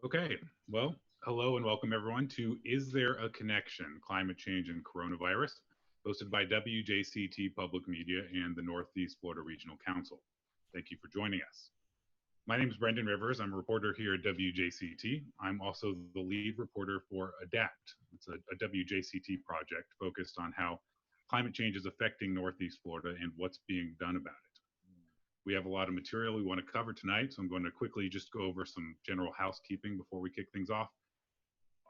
Okay, well, hello and welcome everyone to Is There a Connection? Climate Change and Coronavirus, hosted by WJCT Public Media and the Northeast Florida Regional Council. Thank you for joining us. My name is Brendan Rivers. I'm a reporter here at WJCT. I'm also the lead reporter for ADAPT. It's a WJCT project focused on how climate change is affecting Northeast Florida and what's being done about it. We have a lot of material we want to cover tonight, so I'm going to quickly just go over some general housekeeping before we kick things off.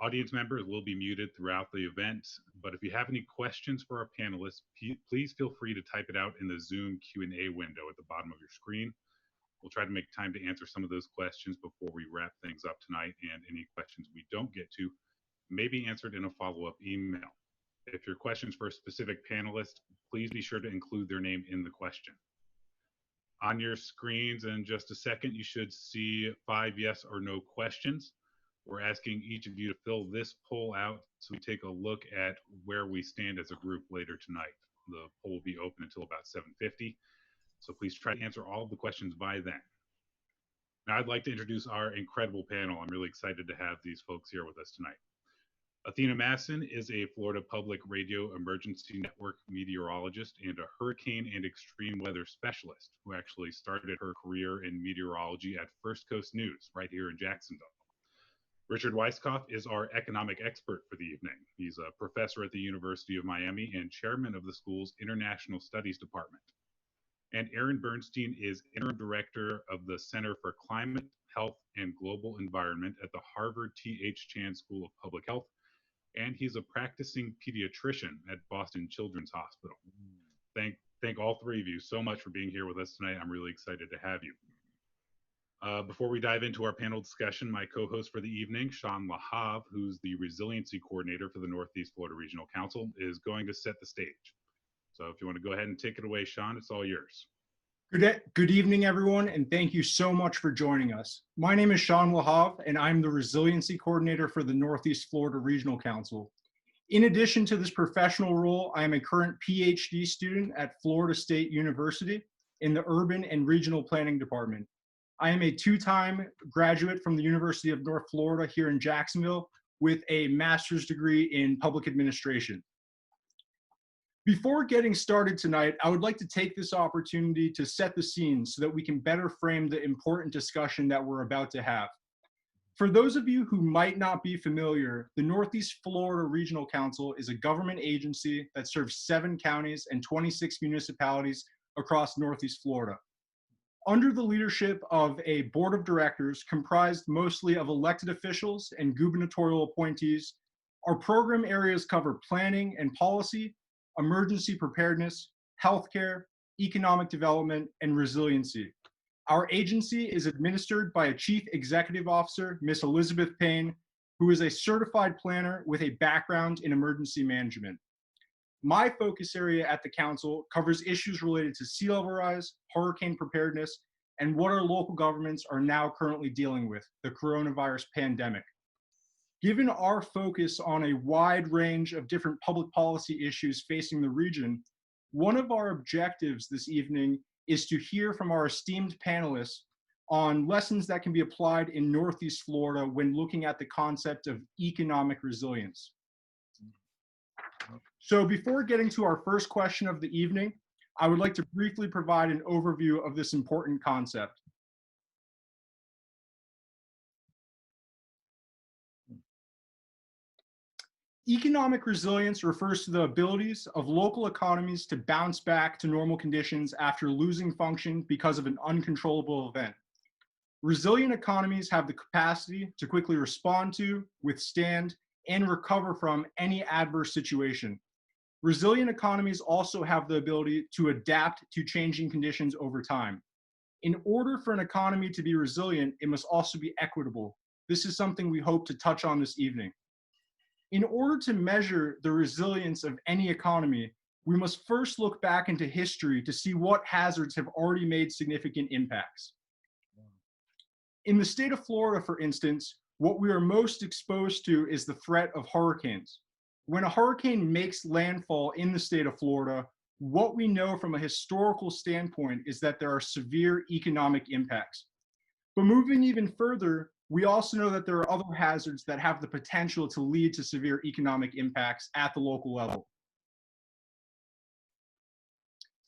Audience members will be muted throughout the event, but if you have any questions for our panelists, please feel free to type it out in the Zoom Q&A window at the bottom of your screen. We'll try to make time to answer some of those questions before we wrap things up tonight, and any questions we don't get to may be answered in a follow-up email. If your question's for a specific panelist, please be sure to include their name in the question. On your screens in just a second, you should see 5 yes or no questions. We're asking each of you to fill this poll out so we take a look at where we stand as a group later tonight. The poll will be open until about 7:50, so please try to answer all of the questions by then. Now I'd like to introduce our incredible panel. I'm really excited to have these folks here with us tonight. Athena Masson is a Florida Public Radio Emergency Network meteorologist and a hurricane and extreme weather specialist who actually started her career in meteorology at First Coast News right here in Jacksonville. Richard Weisskoff is our economic expert for the evening. He's a professor at the University of Miami and chairman of the school's International Studies Department. And Aaron Bernstein is interim director of the Center for Climate, Health, and Global Environment at the Harvard T.H. Chan School of Public Health, and he's a practicing pediatrician at Boston Children's Hospital. Thank all three of you so much for being here with us tonight. I'm really excited to have you. Before we dive into our panel discussion, my co-host for the evening, Sean Lahav, who's the Resiliency Coordinator for the Northeast Florida Regional Council, is going to set the stage. So if you want to go ahead and take it away, Sean, it's all yours. Good evening, everyone, and thank you so much for joining us. My name is Sean Lahav, and I'm the Resiliency Coordinator for the Northeast Florida Regional Council. In addition to this professional role, I am a current PhD student at Florida State University in the Urban and Regional Planning Department. I am a two-time graduate from the University of North Florida here in Jacksonville with a master's degree in public administration. Before getting started tonight, I would like to take this opportunity to set the scene so that we can better frame the important discussion that we're about to have. For those of you who might not be familiar, the Northeast Florida Regional Council is a government agency that serves 7 counties and 26 municipalities across Northeast Florida. Under the leadership of a board of directors comprised mostly of elected officials and gubernatorial appointees, our program areas cover planning and policy, emergency preparedness, healthcare, economic development, and resiliency. Our agency is administered by a Chief Executive Officer, Ms. Elizabeth Payne, who is a certified planner with a background in emergency management. My focus area at the council covers issues related to sea level rise, hurricane preparedness, and what our local governments are now currently dealing with, the coronavirus pandemic. Given our focus on a wide range of different public policy issues facing the region, one of our objectives this evening is to hear from our esteemed panelists on lessons that can be applied in Northeast Florida when looking at the concept of economic resilience. So before getting to our first question of the evening, I would like to briefly provide an overview of this important concept. Economic resilience refers to the abilities of local economies to bounce back to normal conditions after losing function because of an uncontrollable event. Resilient economies have the capacity to quickly respond to, withstand, and recover from any adverse situation. Resilient economies also have the ability to adapt to changing conditions over time. In order for an economy to be resilient, it must also be equitable. This is something we hope to touch on this evening. In order to measure the resilience of any economy, we must first look back into history to see what hazards have already made significant impacts. In the state of Florida, for instance, what we are most exposed to is the threat of hurricanes. When a hurricane makes landfall in the state of Florida, what we know from a historical standpoint is that there are severe economic impacts. But moving even further, we also know that there are other hazards that have the potential to lead to severe economic impacts at the local level.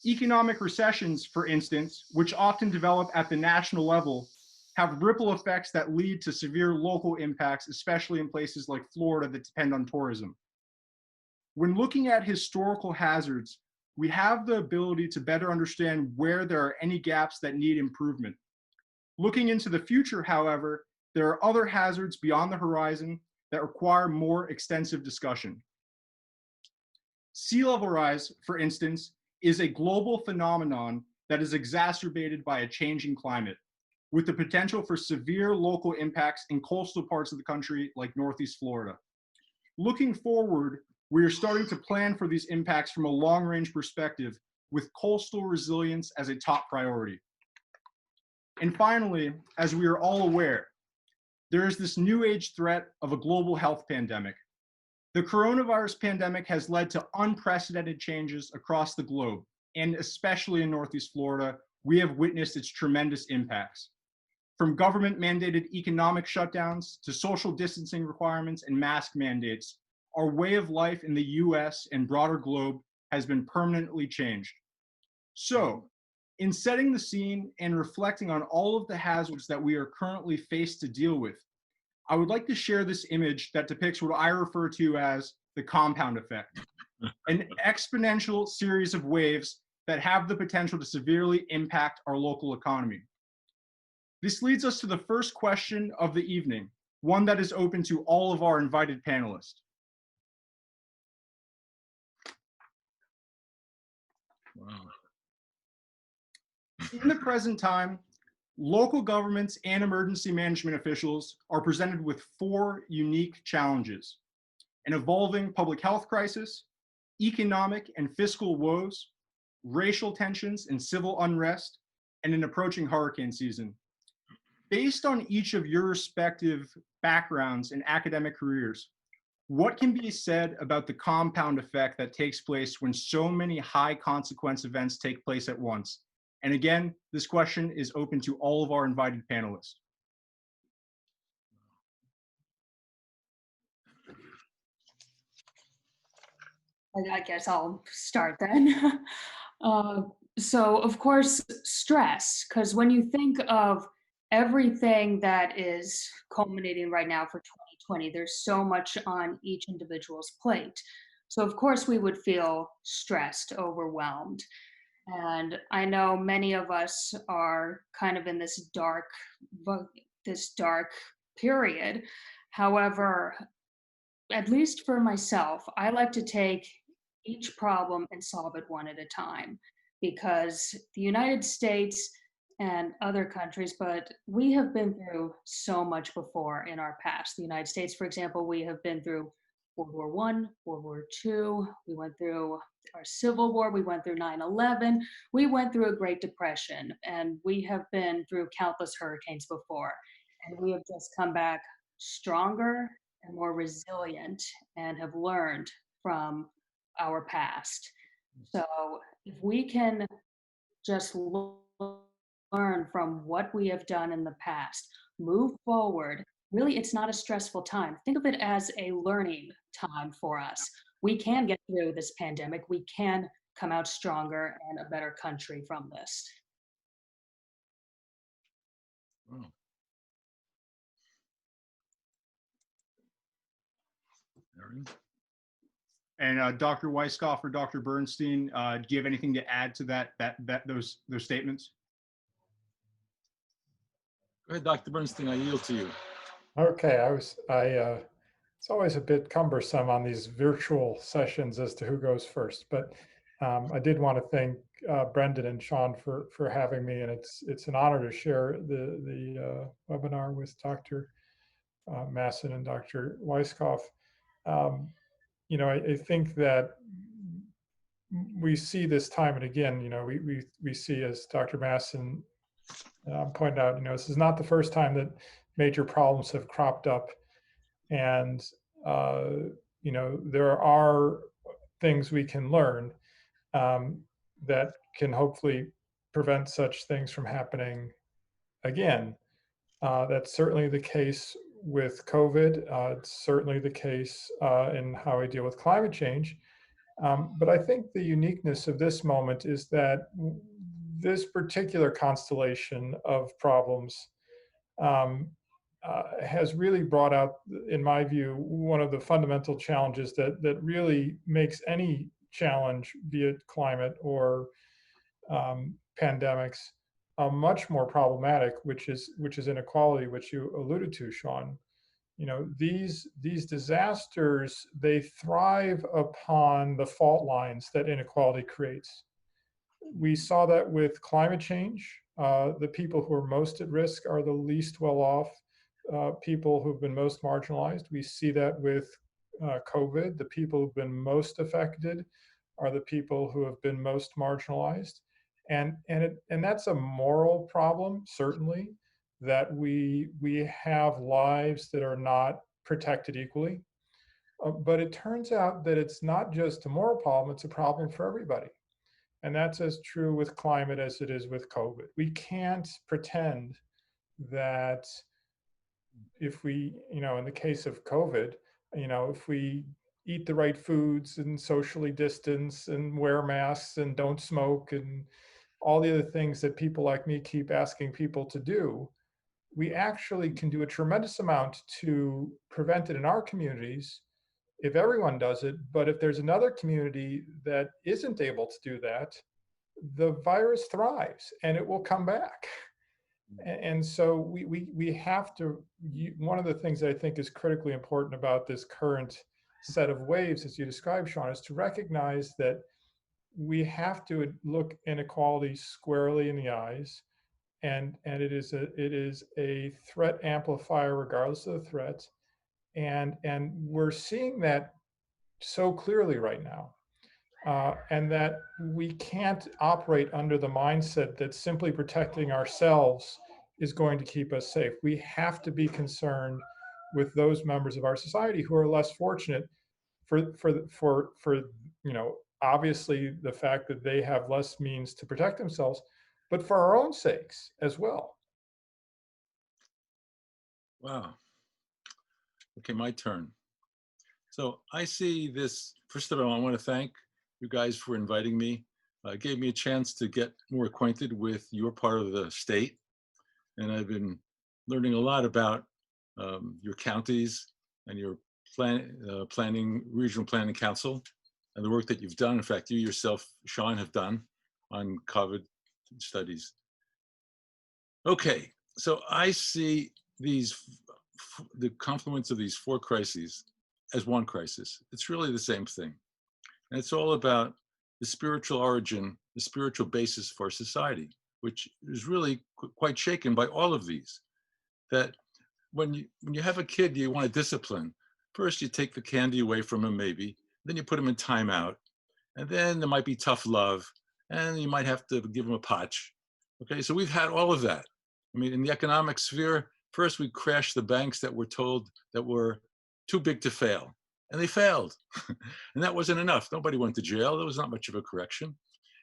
Economic recessions, for instance, which often develop at the national level, have ripple effects that lead to severe local impacts, especially in places like Florida that depend on tourism. When looking at historical hazards, we have the ability to better understand where there are any gaps that need improvement. Looking into the future, however, there are other hazards beyond the horizon that require more extensive discussion. Sea level rise, for instance, is a global phenomenon that is exacerbated by a changing climate, with the potential for severe local impacts in coastal parts of the country like Northeast Florida. Looking forward, we are starting to plan for these impacts from a long-range perspective, with coastal resilience as a top priority. And finally, as we are all aware, there is this new age threat of a global health pandemic. The coronavirus pandemic has led to unprecedented changes across the globe, and especially in Northeast Florida, we have witnessed its tremendous impacts. From government-mandated economic shutdowns to social distancing requirements and mask mandates, our way of life in the US and broader globe has been permanently changed. So, in setting the scene and reflecting on all of the hazards that we are currently faced to deal with, I would like to share this image that depicts what I refer to as the compound effect, an exponential series of waves that have the potential to severely impact our local economy. This leads us to the first question of the evening, one that is open to all of our invited panelists. Wow. In the present time, local governments and emergency management officials are presented with 4 unique challenges: an evolving public health crisis, economic and fiscal woes, racial tensions and civil unrest, and an approaching hurricane season. Based on each of your respective backgrounds and academic careers, what can be said about the compound effect that takes place when so many high consequence events take place at once? And again, this question is open to all of our invited panelists. I guess I'll start then. So of course, stress, because when you think of everything that is culminating right now for 2020, there's so much on each individual's plate. So of course we would feel stressed, overwhelmed. And I know many of us are kind of in this dark period. However, at least for myself, I like to take each problem and solve it one at a time, because the United States and other countries, but we have been through so much before in our past. The United States, for example, we have been through World War I, World War II, we went through our Civil War, we went through 9/11, we went through a Great Depression, and we have been through countless hurricanes before. And we have just come back stronger and more resilient and have learned from our past. So if we can just learn from what we have done in the past, move forward, really it's not a stressful time. Think of it as a learning time for us. We can get through this pandemic. We can come out stronger and a better country from this. Wow. Aaron? And Dr. Weisskoff or Dr. Bernstein, do you have anything to add to those statements? Go ahead, Dr. Bernstein, I yield to you. Okay, it's always a bit cumbersome on these virtual sessions as to who goes first, but I did want to thank Brendan and Sean for having me, and it's an honor to share the webinar with Dr. Masson and Dr. Weisskoff. You know, I think that we see this time and again, you know, we see, as Dr. Masson pointed out, you know, this is not the first time that major problems have cropped up. And, you know, there are things we can learn that can hopefully prevent such things from happening again. That's certainly the case with COVID. It's certainly the case in how we deal with climate change. But I think the uniqueness of this moment is that this particular constellation of problems has really brought out, in my view, one of the fundamental challenges that really makes any challenge, be it climate or pandemics, much more problematic, which is inequality, which you alluded to, Sean. You know, these disasters, they thrive upon the fault lines that inequality creates. We saw that with climate change. The people who are most at risk are the least well off people who've been most marginalized. We see that with COVID. The people who've been most affected are the people who have been most marginalized. And that's a moral problem, certainly, that we have lives that are not protected equally. But it turns out that it's not just a moral problem, it's a problem for everybody. And that's as true with climate as it is with COVID. We can't pretend that if we, in the case of COVID, if we eat the right foods and socially distance and wear masks and don't smoke and all the other things that people like me keep asking people to do, we actually can do a tremendous amount to prevent it in our communities if everyone does it. But if there's another community that isn't able to do that, the virus thrives and it will come back. And so we have to, one of the things that I think is critically important about this current set of waves, as you described, Sean, is to recognize that we have to look inequality squarely in the eyes. And it is a threat amplifier regardless of the threat. And we're seeing that so clearly right now. And that we can't operate under the mindset that simply protecting ourselves is going to keep us safe. We have to be concerned with those members of our society who are less fortunate for obviously the fact that they have less means to protect themselves, but for our own sakes as well. Wow. Okay, my turn. So I see this, first of all, I want to thank you guys for inviting me. It gave me a chance to get more acquainted with your part of the state. And I've been learning a lot about your counties and your regional planning council and the work that you've done. In fact, you yourself, Sean, have done on COVID studies. Okay, so I see the confluence of these four crises as one crisis. It's really the same thing. And it's all about the spiritual origin, the spiritual basis for society, which is really quite shaken by all of these. That when you have a kid you want to discipline, first you take the candy away from him maybe, then you put him in timeout, and then there might be tough love, and you might have to give him a potch. Okay, so we've had all of that. I mean, in the economic sphere, first we crashed the banks that were told that were too big to fail, and they failed. And that wasn't enough. Nobody went to jail. There was not much of a correction.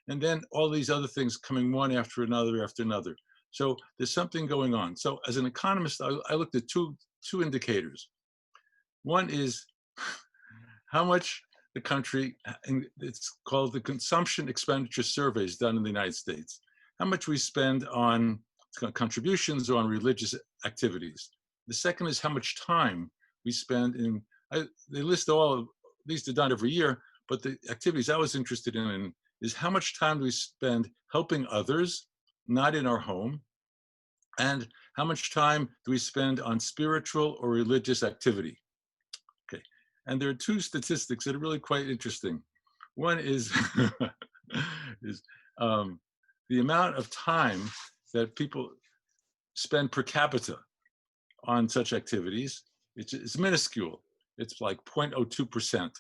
And then all these other things coming one after another after another. So there's something going on. So as an economist, I looked at two indicators. One is how much the country, and it's called the Consumption Expenditure Surveys done in the United States, how much we spend on contributions or on religious activities. The second is how much time we spend in, they list all of these, are done every year, but the activities I was interested in is how much time do we spend helping others, not in our home, and how much time do we spend on spiritual or religious activity. Okay, and there are two statistics that are really quite interesting. One is, the amount of time that people spend per capita on such activities. It's minuscule. It's like 0.02%.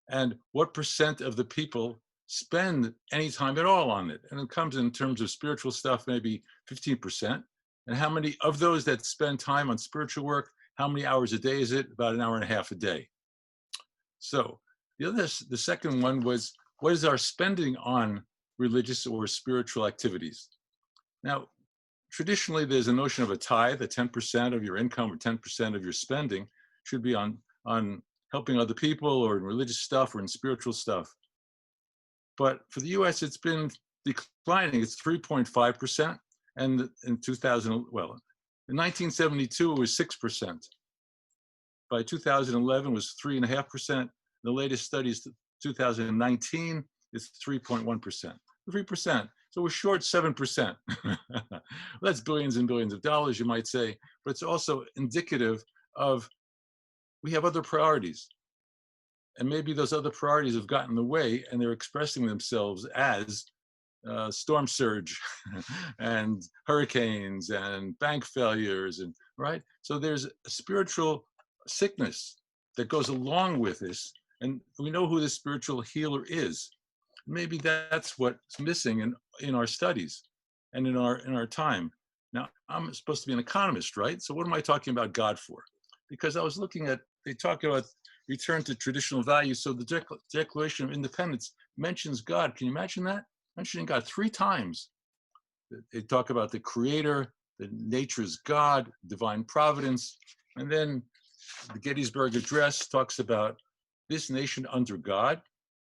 And what percent of the people spend any time at all on it? And it comes in terms of spiritual stuff, maybe 15%. And how many of those that spend time on spiritual work, how many hours a day is it? About an hour and a half a day. So the second one was, what is our spending on religious or spiritual activities? Now, traditionally, there's a notion of a tithe, that 10% of your income or 10% of your spending should be on helping other people or in religious stuff or in spiritual stuff. But for the US, it's been declining. It's 3.5%. And in 1972, it was 6%. By 2011, it was 3.5%. The latest studies, 2019, is 3.1%. 3%. So we're short 7%. That's billions and billions of dollars, you might say, but it's also indicative of we have other priorities. And maybe those other priorities have gotten in the way and they're expressing themselves as storm surge and hurricanes and bank failures, and right? So there's a spiritual sickness that goes along with this. And we know who the spiritual healer is. Maybe that's what's missing in our studies and in our time. Now, I'm supposed to be an economist, right? So what am I talking about God for? Because I was looking at, they talk about return to traditional values. So the Declaration of Independence mentions God. Can you imagine that? Mentioning God 3 times. They talk about the creator, the nature's God, divine providence. And then the Gettysburg Address talks about this nation under God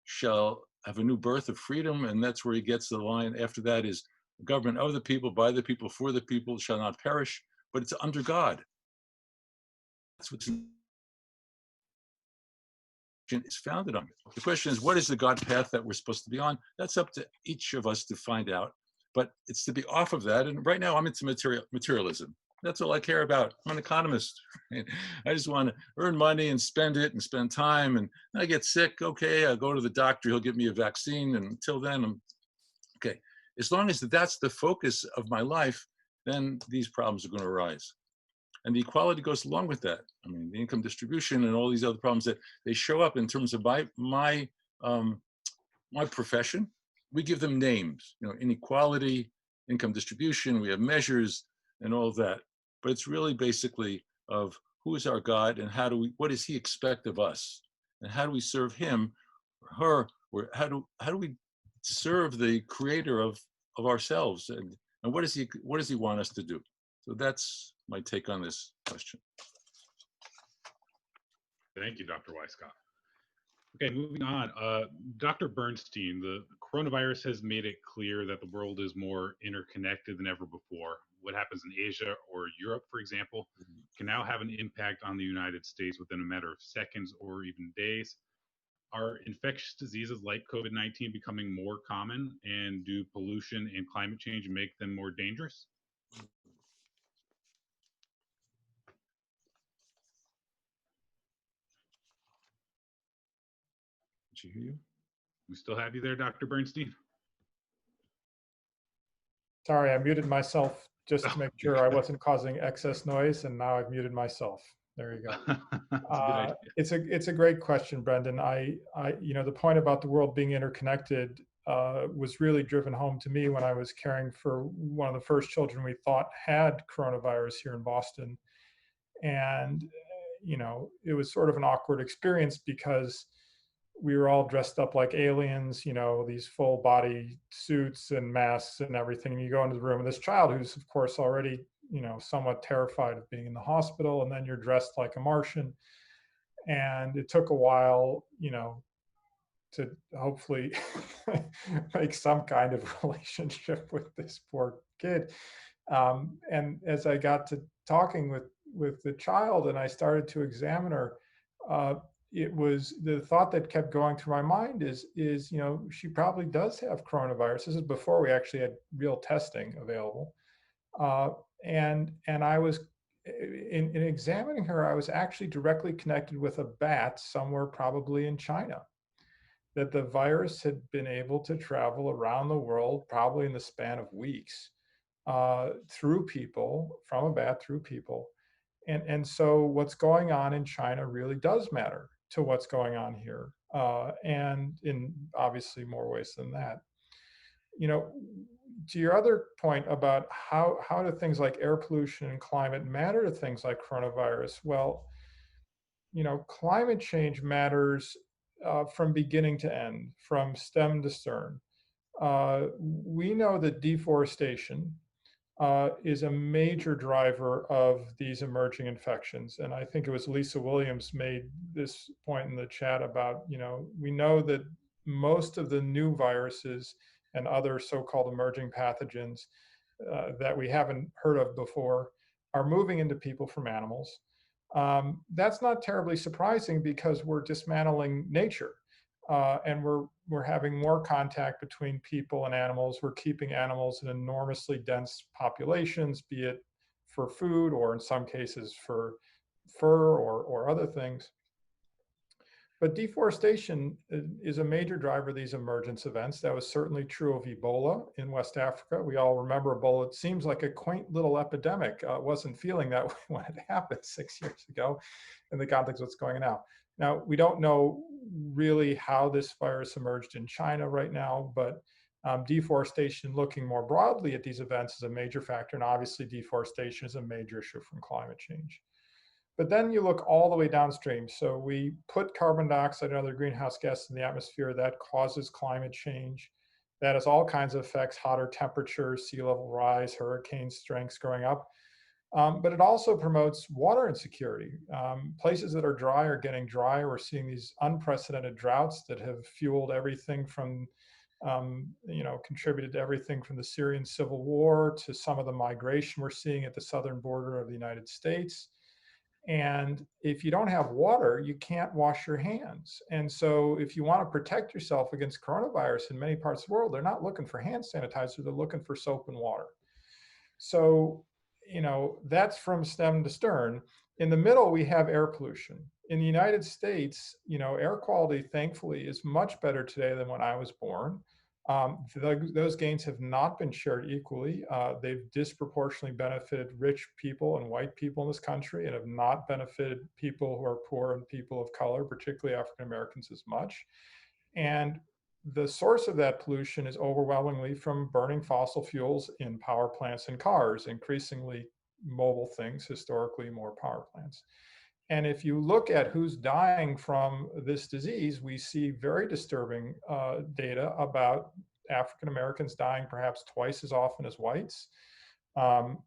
shall have a new birth of freedom. And that's where he gets the line. After that is government of the people, by the people, for the people, shall not perish, but it's under God. That's what is founded on. The question is, what is the God path that we're supposed to be on? That's up to each of us to find out, but it's to be off of that. And right now I'm into materialism. That's all I care about. I'm an economist. I just want to earn money and spend it and spend time. And I get sick, okay, I'll go to the doctor, he'll give me a vaccine. And until then, I'm okay. As long as that's the focus of my life, then these problems are going to arise. And the equality goes along with that. I mean, the income distribution and all these other problems that they show up in terms of my profession. We give them names, you know, inequality, income distribution. We have measures and all of that. But it's really basically of who is our God and what does he expect of us? And how do we serve him or her? Or how do we serve the creator of ourselves? And what does he want us to do? So that's my take on this question. Thank you, Dr. Weisskoff. Okay, moving on. Dr. Bernstein, the coronavirus has made it clear that the world is more interconnected than ever before. What happens in Asia or Europe, for example, can now have an impact on the United States within a matter of seconds or even days. Are infectious diseases like COVID-19 becoming more common, and do pollution and climate change make them more dangerous? Did you hear you? We still have you there, Dr. Bernstein? Sorry, I muted myself just to make sure I wasn't causing excess noise, and now I've muted myself. There you go. It's a great question, Brendan. The point about the world being interconnected was really driven home to me when I was caring for one of the first children we thought had coronavirus here in Boston. And, it was sort of an awkward experience because we were all dressed up like aliens, these full body suits and masks and everything. And you go into the room and this child who's of course already, somewhat terrified of being in the hospital, and then you're dressed like a Martian. And it took a while, to hopefully make some kind of relationship with this poor kid. And as I got to talking with the child and I started to examine her, it was the thought that kept going through my mind is she probably does have coronavirus. This is before we actually had real testing available. And I was in examining her, I was actually directly connected with a bat somewhere probably in China, that the virus had been able to travel around the world, probably in the span of weeks, through people, from a bat through people. And so what's going on in China really does matter to what's going on here, and in obviously more ways than that. To your other point about how do things like air pollution and climate matter to things like coronavirus? Well, climate change matters from beginning to end, from stem to stern. We know that deforestation is a major driver of these emerging infections. And I think it was Lisa Williams made this point in the chat about, we know that most of the new viruses and other so-called emerging pathogens that we haven't heard of before are moving into people from animals. That's not terribly surprising because we're dismantling nature. And we're having more contact between people and animals. We're keeping animals in enormously dense populations, be it for food or in some cases for fur or other things. But deforestation is a major driver of these emergence events. That was certainly true of Ebola in West Africa. We all remember Ebola. It seems like a quaint little epidemic. Wasn't feeling that way when it happened 6 years ago in the context of what's going on now. Now, we don't know really how this virus emerged in China right now, but deforestation, looking more broadly at these events, is a major factor. And obviously, deforestation is a major issue from climate change. But then you look all the way downstream. So we put carbon dioxide and other greenhouse gases in the atmosphere. That causes climate change. That has all kinds of effects: hotter temperatures, sea level rise, hurricane strengths growing up. But it also promotes water insecurity. Places that are dry are getting drier. We're seeing these unprecedented droughts that have fueled everything from, contributed to everything from the Syrian civil war to some of the migration we're seeing at the southern border of the United States. And if you don't have water, you can't wash your hands. And so if you want to protect yourself against coronavirus in many parts of the world, they're not looking for hand sanitizer, they're looking for soap and water. So, that's from stem to stern. In the middle, we have air pollution. In the United States, air quality, thankfully, is much better today than when I was born. Those gains have not been shared equally. They've disproportionately benefited rich people and white people in this country and have not benefited people who are poor and people of color, particularly African Americans, as much. And the source of that pollution is overwhelmingly from burning fossil fuels in power plants and cars, increasingly mobile things, historically more power plants. And if you look at who's dying from this disease, we see very disturbing data about African Americans dying perhaps twice as often as whites.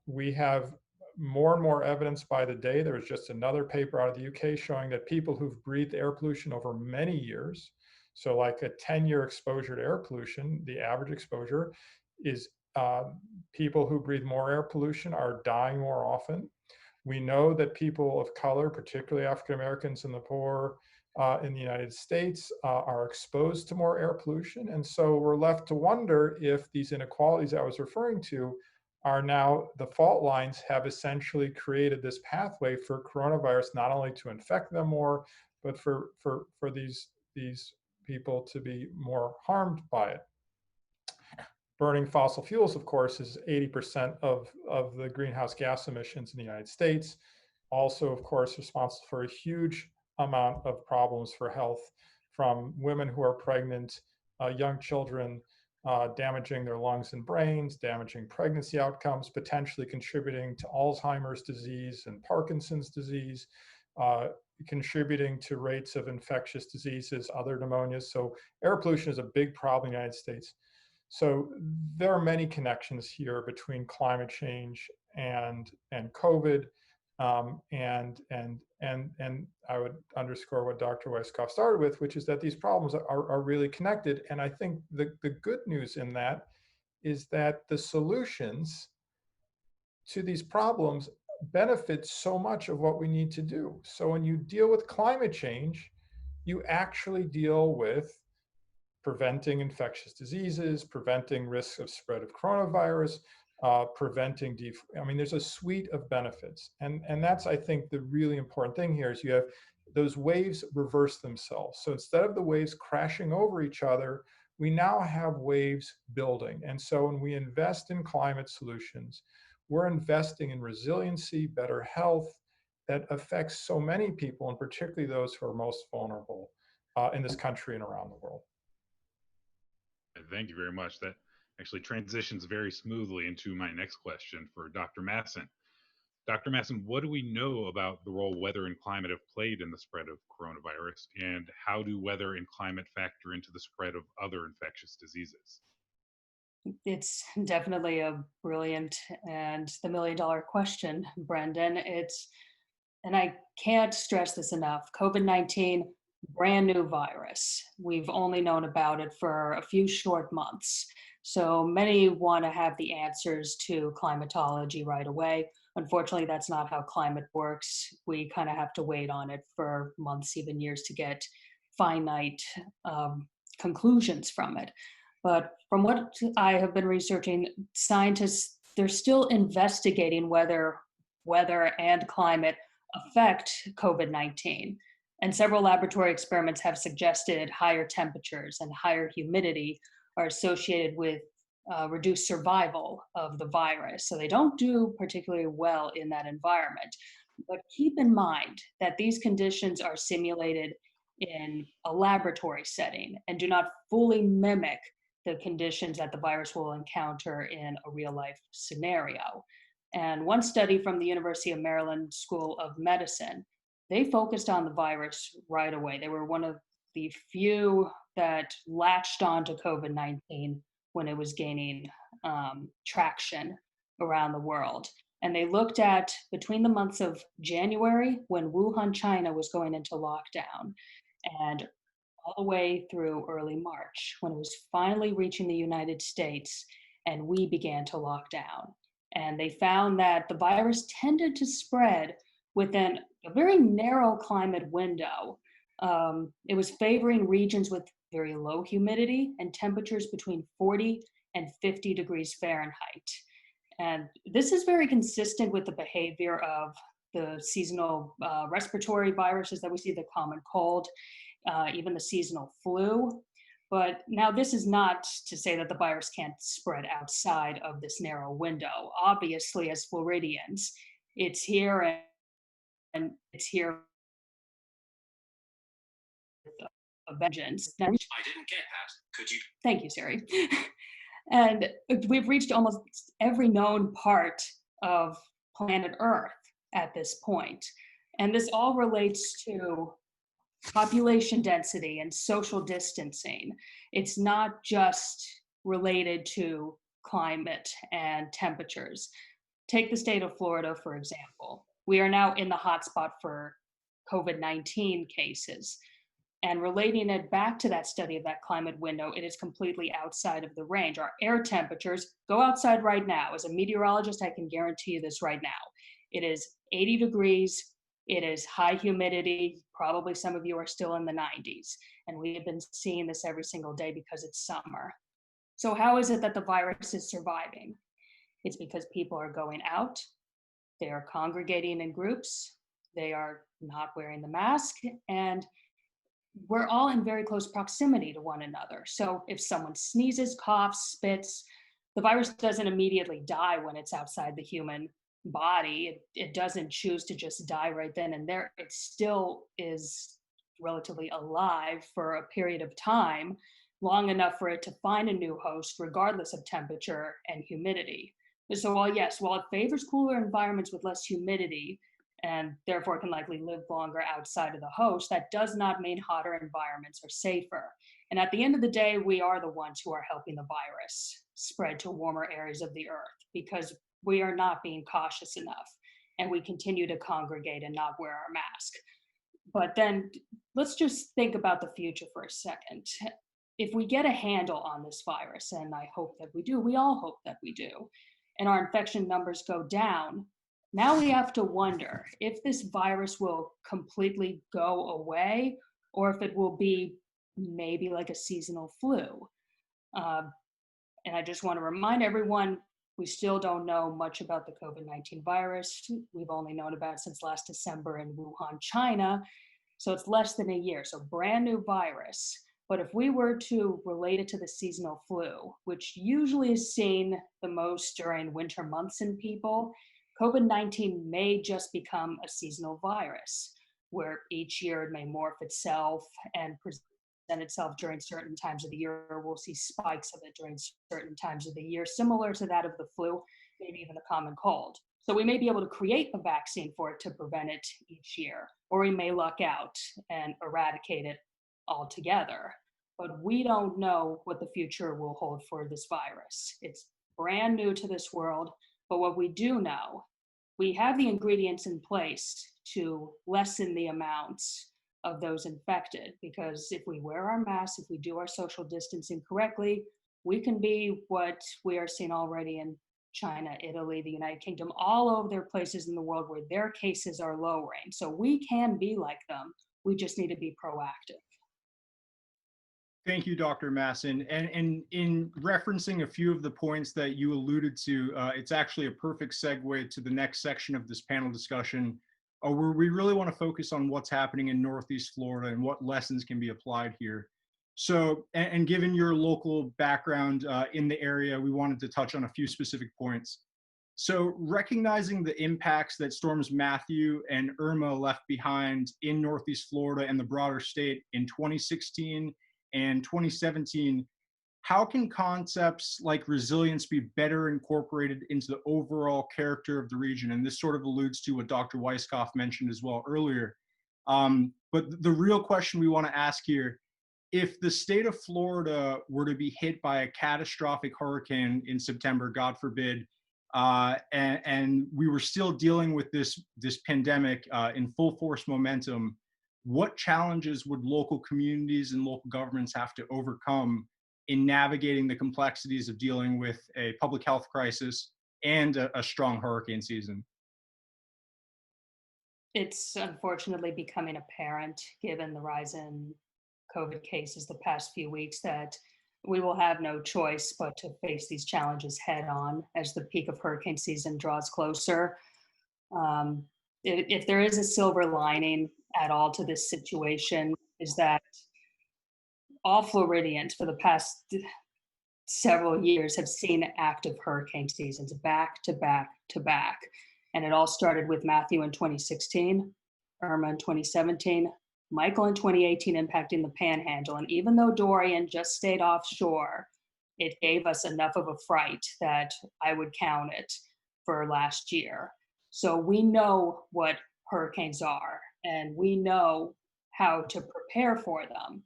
We have more and more evidence by the day. There was just another paper out of the UK showing that people who've breathed air pollution over many years, so like a 10-year exposure to air pollution, the average exposure is people who breathe more air pollution are dying more often. We know that people of color, particularly African Americans and the poor in the United States, are exposed to more air pollution. And so we're left to wonder if these inequalities I was referring to are now, the fault lines have essentially created this pathway for coronavirus not only to infect them more, but for these people to be more harmed by it. Burning fossil fuels, of course, is 80% of the greenhouse gas emissions in the United States. Also, of course, responsible for a huge amount of problems for health, from women who are pregnant, young children, damaging their lungs and brains, damaging pregnancy outcomes, potentially contributing to Alzheimer's disease and Parkinson's disease, contributing to rates of infectious diseases, other pneumonias. So air pollution is a big problem in the United States. So there are many connections here between climate change and COVID, and I would underscore what Dr. Weisskoff started with, which is that these problems are really connected. And I think the good news in that is that the solutions to these problems benefit so much of what we need to do. So when you deal with climate change, you actually deal with preventing infectious diseases, preventing risks of spread of coronavirus, preventing, there's a suite of benefits. And that's, I think, the really important thing here is you have those waves reverse themselves. So instead of the waves crashing over each other, we now have waves building. And so when we invest in climate solutions, we're investing in resiliency, better health that affects so many people, and particularly those who are most vulnerable in this country and around the world. Thank you very much. That actually transitions very smoothly into my next question for Dr. Masson. Dr. Masson, what do we know about the role weather and climate have played in the spread of coronavirus, and how do weather and climate factor into the spread of other infectious diseases? It's definitely a brilliant and the million-dollar question, Brendan. And I can't stress this enough. COVID-19, brand new virus. We've only known about it for a few short months. So many want to have the answers to climatology right away. Unfortunately, that's not how climate works. We kind of have to wait on it for months, even years, to get finite conclusions from it. But from what I have been researching, scientists, they're still investigating whether weather and climate affect COVID-19. And several laboratory experiments have suggested higher temperatures and higher humidity are associated with reduced survival of the virus. So they don't do particularly well in that environment. But keep in mind that these conditions are simulated in a laboratory setting and do not fully mimic the conditions that the virus will encounter in a real life scenario. And one study from the University of Maryland School of Medicine, they focused on the virus right away. They were one of the few that latched on to COVID-19 when it was gaining traction around the world. And they looked at between the months of January, when Wuhan, China was going into lockdown, and all the way through early March, when it was finally reaching the United States and we began to lock down. And they found that the virus tended to spread within a very narrow climate window. It was favoring regions with very low humidity and temperatures between 40 and 50 degrees Fahrenheit. And this is very consistent with the behavior of the seasonal respiratory viruses that we see, the common cold, even the seasonal flu. But now this is not to say that the virus can't spread outside of this narrow window. Obviously, as Floridians, it's here and it's here with a vengeance. Now, I didn't get that. Could you? Thank you, Siri. And we've reached almost every known part of planet Earth at this point. And this all relates to population density and social distancing. It's not just related to climate and temperatures. Take the state of Florida, for example. We are now in the hotspot for COVID-19 cases. And relating it back to that study of that climate window, it is completely outside of the range. Our air temperatures, go outside right now. As a meteorologist, I can guarantee you this right now. It is 80 degrees. It is high humidity. Probably some of you are still in the 90s. And we have been seeing this every single day because it's summer. So how is it that the virus is surviving? It's because people are going out. They are congregating in groups. They are not wearing the mask. And we're all in very close proximity to one another. So if someone sneezes, coughs, spits, the virus doesn't immediately die when it's outside the human body. It doesn't choose to just die right then and there. It still is relatively alive for a period of time, long enough for it to find a new host, regardless of temperature and humidity. So while it favors cooler environments with less humidity, and therefore can likely live longer outside of the host, that does not mean hotter environments are safer. And at the end of the day, we are the ones who are helping the virus spread to warmer areas of the earth because we are not being cautious enough and we continue to congregate and not wear our mask. But then let's just think about the future for a second. If we get a handle on this virus, and I hope that we do, we all hope that we do, and our infection numbers go down, now we have to wonder if this virus will completely go away or if it will be maybe like a seasonal flu. And I just want to remind everyone, we still don't know much about the COVID-19 virus. We've only known about it since last December in Wuhan, China. So it's less than a year, so brand new virus. But if we were to relate it to the seasonal flu, which usually is seen the most during winter months in people, COVID-19 may just become a seasonal virus, where each year it may morph itself and present itself during certain times of the year. We'll see spikes of it during certain times of the year, similar to that of the flu, maybe even the common cold. So we may be able to create a vaccine for it to prevent it each year, or we may luck out and eradicate it altogether. but we don't know what the future will hold for this virus. It's brand new to this world, but what we do know, we have the ingredients in place to lessen the amounts of those infected, because if we wear our masks, if we do our social distancing correctly, we can be what we are seeing already in China, Italy, the United Kingdom, all over their places in the world where their cases are lowering. So we can be like them. We just need to be proactive. Thank you, Dr. Masson. And in referencing a few of the points that you alluded to, it's actually a perfect segue to the next section of this panel discussion, where we really want to focus on what's happening in Northeast Florida and what lessons can be applied here. So, and given your local background in the area, we wanted to touch on a few specific points. So recognizing the impacts that storms Matthew and Irma left behind in Northeast Florida and the broader state in 2016 and 2017, how can concepts like resilience be better incorporated into the overall character of the region? And this sort of alludes to what Dr. Weisskoff mentioned as well earlier. But the real question we want to ask here, if the state of Florida were to be hit by a catastrophic hurricane in September, God forbid, and we were still dealing with this pandemic in full force momentum, what challenges would local communities and local governments have to overcome in navigating the complexities of dealing with a public health crisis and a strong hurricane season? It's unfortunately becoming apparent, given the rise in COVID cases the past few weeks, that we will have no choice but to face these challenges head on as the peak of hurricane season draws closer. If there is a silver lining at all to this situation, is that all Floridians for the past several years have seen active hurricane seasons back to back to back. And it all started with Matthew in 2016, Irma in 2017, Michael in 2018 impacting the Panhandle. And even though Dorian just stayed offshore, it gave us enough of a fright that I would count it for last year. So we know what hurricanes are, and we know how to prepare for them.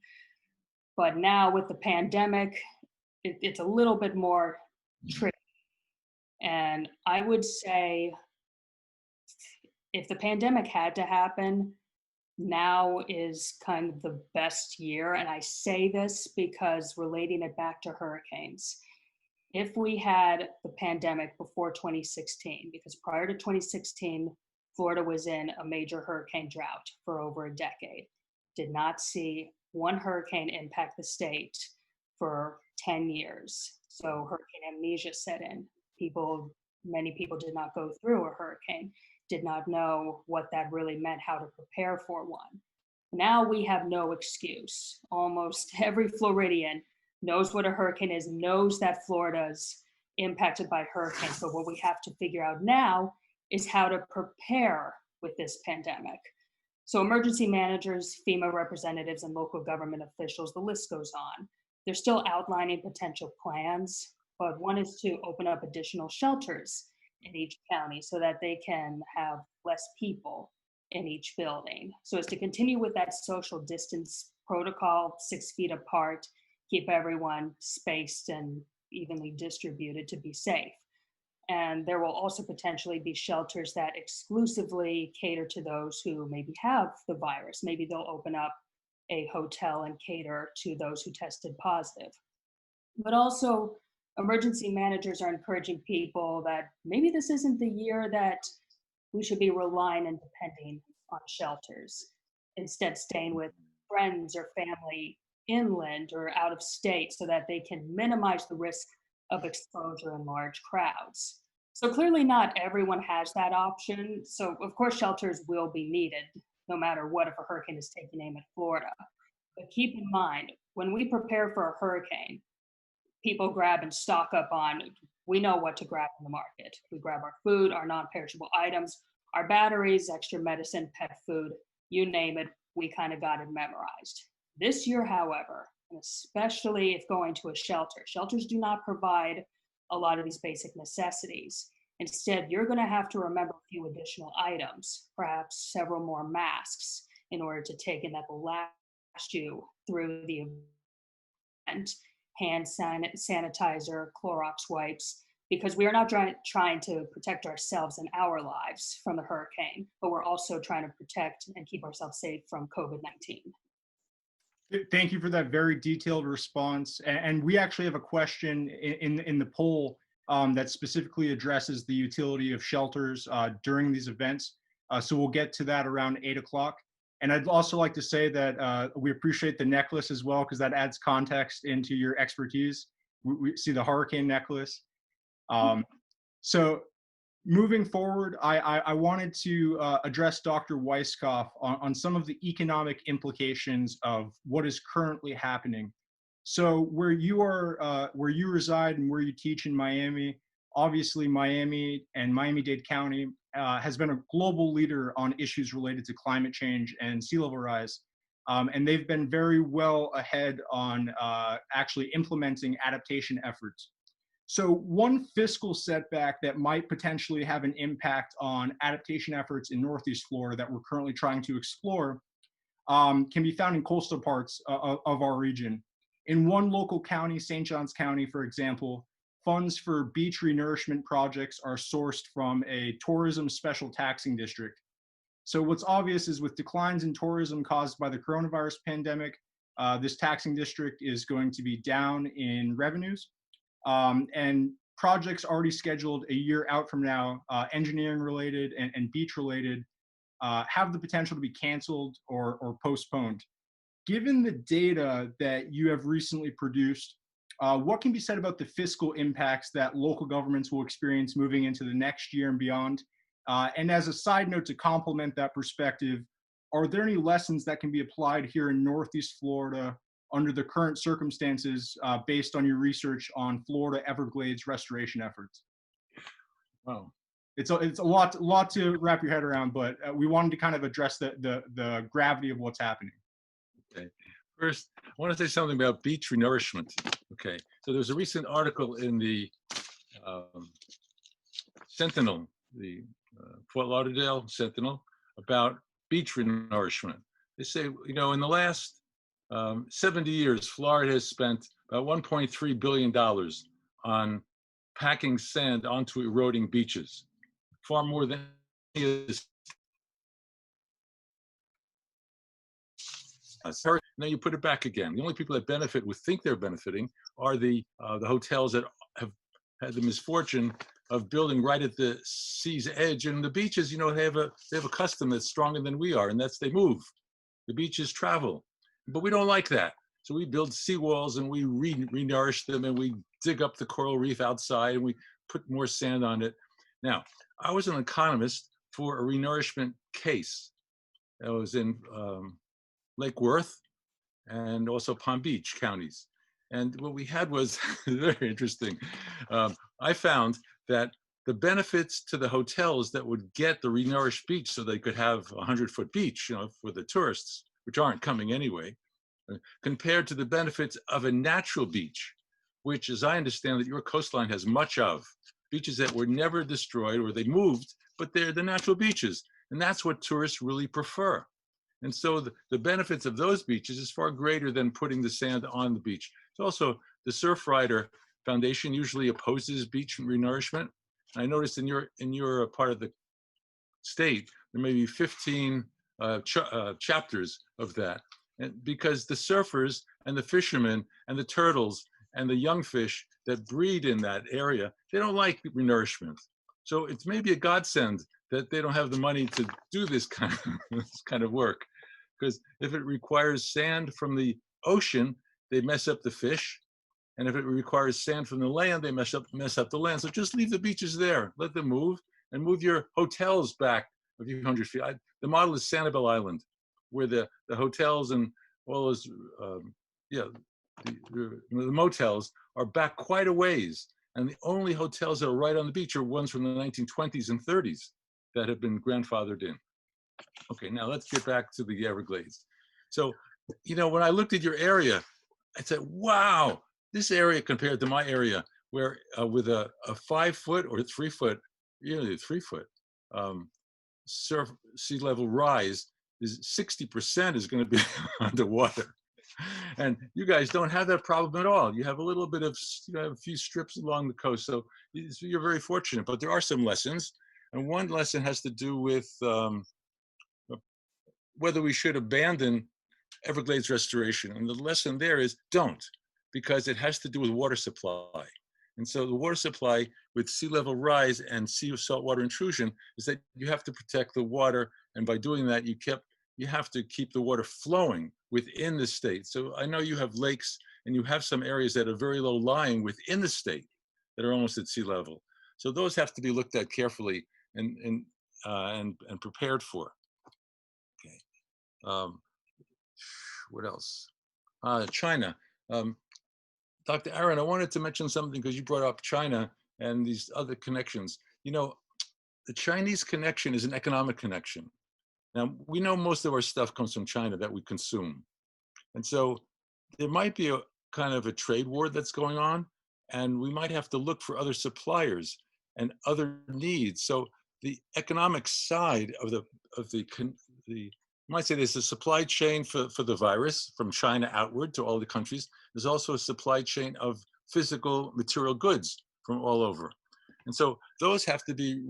But now with the pandemic, it's a little bit more tricky. And I would say if the pandemic had to happen, now is kind of the best year. And I say this because relating it back to hurricanes. If we had the pandemic before 2016, because prior to 2016, Florida was in a major hurricane drought for over a decade, did not see one hurricane impact the state for 10 years. So hurricane amnesia set in. Many people did not go through a hurricane, did not know what that really meant, how to prepare for one. Now we have no excuse. Almost every Floridian knows what a hurricane is, knows that Florida's impacted by hurricanes. But what we have to figure out now is how to prepare with this pandemic. So emergency managers, FEMA representatives, and local government officials, the list goes on. They're still outlining potential plans, but one is to open up additional shelters in each county so that they can have less people in each building. So as to continue with that social distance protocol, 6 feet apart, keep everyone spaced and evenly distributed to be safe. And there will also potentially be shelters that exclusively cater to those who maybe have the virus. Maybe they'll open up a hotel and cater to those who tested positive. But also, emergency managers are encouraging people that maybe this isn't the year that we should be relying and depending on shelters. Instead, staying with friends or family inland or out of state so that they can minimize the risk of exposure in large crowds. So clearly not everyone has that option. So of course shelters will be needed no matter what if a hurricane is taking aim at Florida. But keep in mind, when we prepare for a hurricane, people grab and stock up on, we know what to grab in the market. We grab our food, our non-perishable items, our batteries, extra medicine, pet food, you name it, we kind of got it memorized. This year, however, and especially if going to a shelter, shelters do not provide a lot of these basic necessities. Instead, you're going to have to remember a few additional items, perhaps several more masks in order to take in that will last you through the and hand sanitizer, Clorox wipes, because we are not trying to protect ourselves and our lives from the hurricane, but we're also trying to protect and keep ourselves safe from COVID-19. Thank you for that very detailed response. And we actually have a question in the poll that specifically addresses the utility of shelters during these events. So we'll get to that around 8 o'clock. And I'd also like to say that we appreciate the necklace as well, because that adds context into your expertise. We see the hurricane necklace. So moving forward, I wanted to address Dr. Weisskoff on some of the economic implications of what is currently happening. So where you reside and where you teach in Miami, obviously Miami and Miami-Dade County has been a global leader on issues related to climate change and sea level rise. And they've been very well ahead on actually implementing adaptation efforts. So one fiscal setback that might potentially have an impact on adaptation efforts in Northeast Florida that we're currently trying to explore can be found in coastal parts of our region. In one local county, St. Johns County, for example, funds for beach renourishment projects are sourced from a tourism special taxing district. So what's obvious is with declines in tourism caused by the coronavirus pandemic, this taxing district is going to be down in revenues. And projects already scheduled a year out from now, engineering related and beach related, have the potential to be canceled or postponed. Given the data that you have recently produced, what can be said about the fiscal impacts that local governments will experience moving into the next year and beyond? And as a side note to complement that perspective, are there any lessons that can be applied here in Northeast Florida under the current circumstances based on your research on Florida Everglades restoration efforts? Wow. It's a lot to wrap your head around, but we wanted to kind of address the gravity of what's happening. Okay. First, I want to say something about beach renourishment. Okay. So there's a recent article in the Sentinel, the Fort Lauderdale Sentinel, about beach renourishment. They say, you know, in the last 70 years, Florida has spent about $1.3 billion on packing sand onto eroding beaches, far more than any is. Now you put it back again. The only people that benefit, would think they're benefiting, are the hotels that have had the misfortune of building right at the sea's edge. And the beaches, you know, they have a custom that's stronger than we are, and that's they move. The beaches travel, but we don't like that. So we build seawalls and we re-nourish them, and we dig up the coral reef outside and we put more sand on it. Now, I was an economist for a renourishment case. I was in Lake Worth and also Palm Beach counties. And what we had was very interesting. I found that the benefits to the hotels that would get the renourished beach so they could have a 100-foot beach, you know, for the tourists, which aren't coming anyway, compared to the benefits of a natural beach, which, as I understand that your coastline has much of, beaches that were never destroyed or they moved, but they're the natural beaches. And that's what tourists really prefer. And so the benefits of those beaches is far greater than putting the sand on the beach. It's also the Surfrider Foundation usually opposes beach renourishment. I noticed in your part of the state, there may be 15 chapters of that. And because the surfers and the fishermen and the turtles and the young fish that breed in that area, they don't like renourishment. So it's maybe a godsend that they don't have the money to do this kind of work. Because if it requires sand from the ocean, they mess up the fish. And if it requires sand from the land, they mess up the land. So just leave the beaches there, let them move, and move your hotels back a few hundred feet. The model is Sanibel Island, where the hotels and all those, the motels are back quite a ways. And the only hotels that are right on the beach are ones from the 1920s and 30s that have been grandfathered in. Okay, now let's get back to the Everglades. So, you know, when I looked at your area, I said, wow, this area compared to my area, where with a 5-foot or 3-foot, usually 3-foot sea level rise, is 60% is going to be underwater. And you guys don't have that problem at all. You have a little bit of, a few strips along the coast. So you're very fortunate, but there are some lessons. And one lesson has to do with whether we should abandon Everglades restoration. And the lesson there is don't, because it has to do with water supply. And so the water supply with sea level rise and sea saltwater intrusion is that you have to protect the water. And by doing that, you have to keep the water flowing within the state. So I know you have lakes and you have some areas that are very low lying within the state that are almost at sea level. So those have to be looked at carefully and prepared for. Okay. What else? China. Dr. Aaron, I wanted to mention something because you brought up China and these other connections. The Chinese connection is an economic connection. Now, we know most of our stuff comes from China that we consume. And so there might be a kind of a trade war that's going on, and we might have to look for other suppliers and other needs. So the economic side of you might say there's a supply chain for the virus from China outward to all the countries. There's also a supply chain of physical material goods from all over. And so those have to be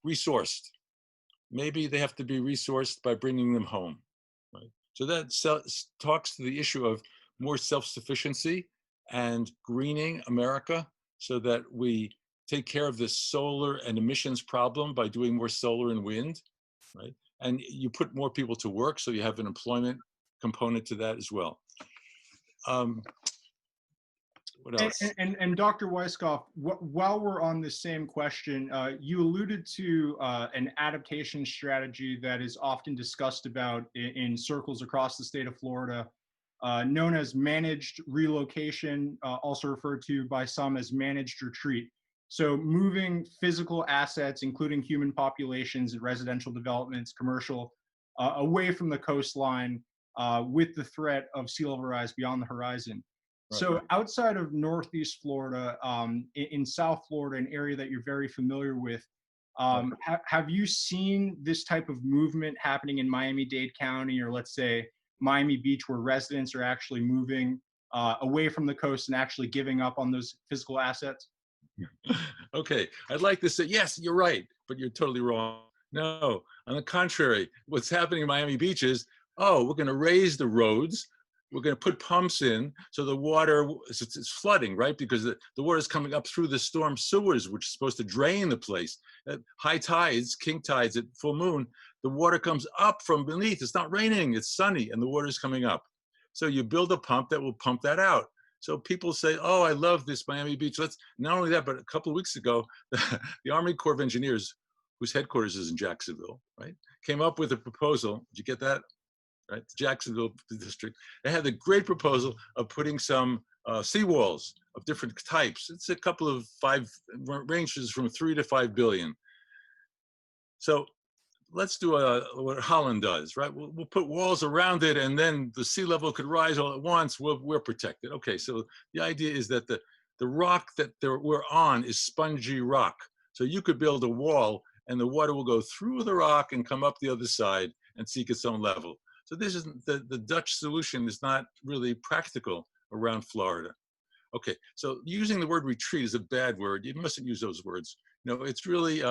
resourced. Maybe they have to be resourced by bringing them home, right? So that talks to the issue of more self-sufficiency and greening America so that we take care of this solar and emissions problem by doing more solar and wind, right? And you put more people to work, so you have an employment component to that as well. What else? And Dr. Weisskoff, while we're on the same question, you alluded to an adaptation strategy that is often discussed about in circles across the state of Florida, known as managed relocation, also referred to by some as managed retreat. So moving physical assets, including human populations and residential developments, commercial, away from the coastline with the threat of sea level rise beyond the horizon. Right. So outside of Northeast Florida, in South Florida, an area that you're very familiar with, have you seen this type of movement happening in Miami-Dade County, or let's say Miami Beach, where residents are actually moving away from the coast and actually giving up on those physical assets? Okay, I'd like to say, yes, you're right, but you're totally wrong. No, on the contrary, what's happening in Miami Beach is, we're going to raise the roads. We're going to put pumps in so the water, it's flooding, right? Because the water is coming up through the storm sewers, which is supposed to drain the place. At high tides, king tides at full moon, the water comes up from beneath. It's not raining, it's sunny, and the water is coming up. So you build a pump that will pump that out. So people say, oh, I love this Miami Beach. Not only that, but a couple of weeks ago, the Army Corps of Engineers, whose headquarters is in Jacksonville, right, came up with a proposal. Did you get that? Right, the Jacksonville district. They had the great proposal of putting some seawalls of different types. It's a couple of ranges from 3 to 5 billion. So let's do what Holland does, right? We'll put walls around it, and then the sea level could rise all at once. We're protected. Okay, so the idea is that the rock that we're on is spongy rock. So you could build a wall, and the water will go through the rock and come up the other side and seek its own level. So this is the Dutch solution is not really practical around Florida. Okay, so using the word retreat is a bad word. You mustn't use those words. It's really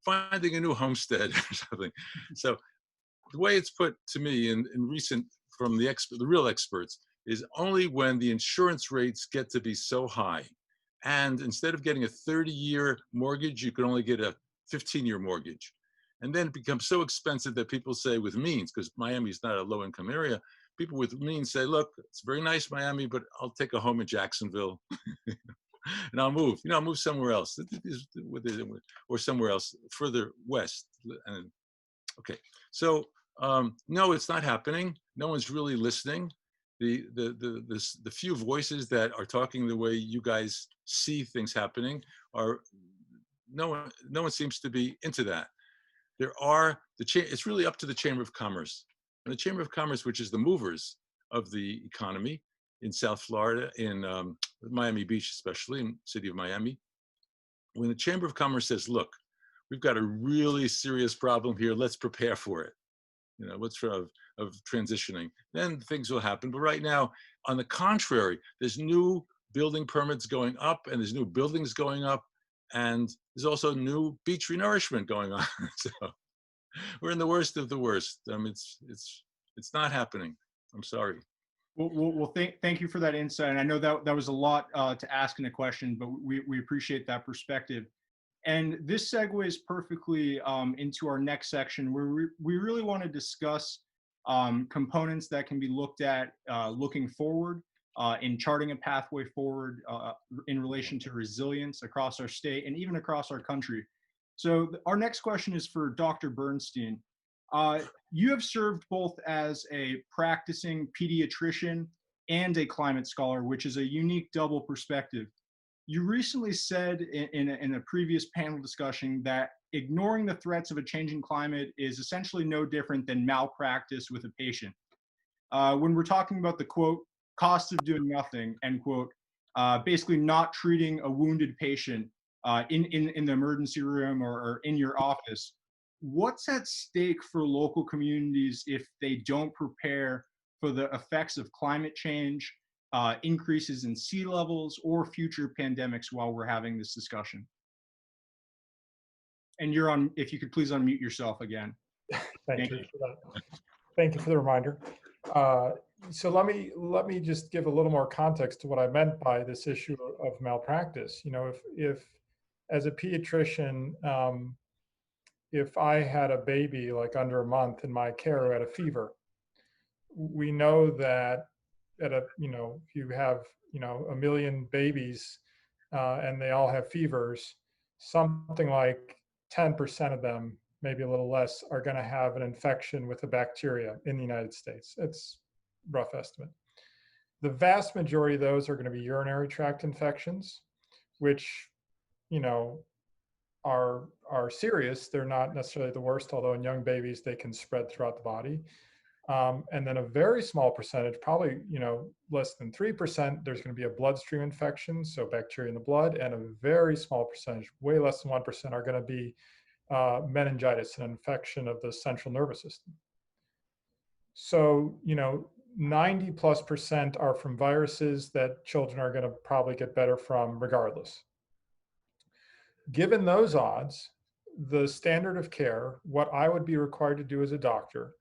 finding a new homestead or something. So the way it's put to me in recent from the real experts is only when the insurance rates get to be so high, and instead of getting a 30-year mortgage, you can only get a 15-year mortgage. And then it becomes so expensive that people say with means, because Miami is not a low-income area, people with means say, look, it's very nice, Miami, but I'll take a home in Jacksonville and I'll move. I'll move somewhere else or somewhere else further west. And, okay, so no, it's not happening. No one's really listening. The few voices that are talking the way you guys see things happening are, no one seems to be into that. It's really up to the Chamber of Commerce. And the Chamber of Commerce, which is the movers of the economy in South Florida, in Miami Beach, especially in the city of Miami, when the Chamber of Commerce says, look, we've got a really serious problem here, let's prepare for it. What's a of transitioning. Then things will happen. But right now, on the contrary, there's new building permits going up, and there's new buildings going up, and there's also new beach renourishment going on. So we're in the worst of the worst. It's not happening. I'm sorry. Well, thank you for that insight. And I know that was a lot to ask in a question, but we appreciate that perspective. And this segues perfectly into our next section, where we really want to discuss components that can be looked at looking forward in charting a pathway forward in relation to resilience across our state and even across our country. So our next question is for Dr. Bernstein. You have served both as a practicing pediatrician and a climate scholar, which is a unique double perspective. You recently said in a previous panel discussion that ignoring the threats of a changing climate is essentially no different than malpractice with a patient. When we're talking about the quote, cost of doing nothing, end quote, basically not treating a wounded patient in the emergency room or in your office, what's at stake for local communities if they don't prepare for the effects of climate change, increases in sea levels, or future pandemics while we're having this discussion? And you're on, if you could please unmute yourself again. Thank you for that. Thank you for the reminder. So let me just give a little more context to what I meant by this issue of malpractice. You know, if as a pediatrician, if I had a baby like under a month in my care who had a fever, we know that if you have, 1 million babies and they all have fevers, something like 10% of them, maybe a little less, are going to have an infection with a bacteria in the United States. It's a rough estimate. The vast majority of those are going to be urinary tract infections, which, are serious. They're not necessarily the worst, although in young babies, they can spread throughout the body. And then a very small percentage, probably, less than 3%, there's going to be a bloodstream infection, so bacteria in the blood, and a very small percentage, way less than 1%, are going to be meningitis, an infection of the central nervous system. So, 90+% are from viruses that children are going to probably get better from regardless. Given those odds, the standard of care, what I would be required to do as a doctor,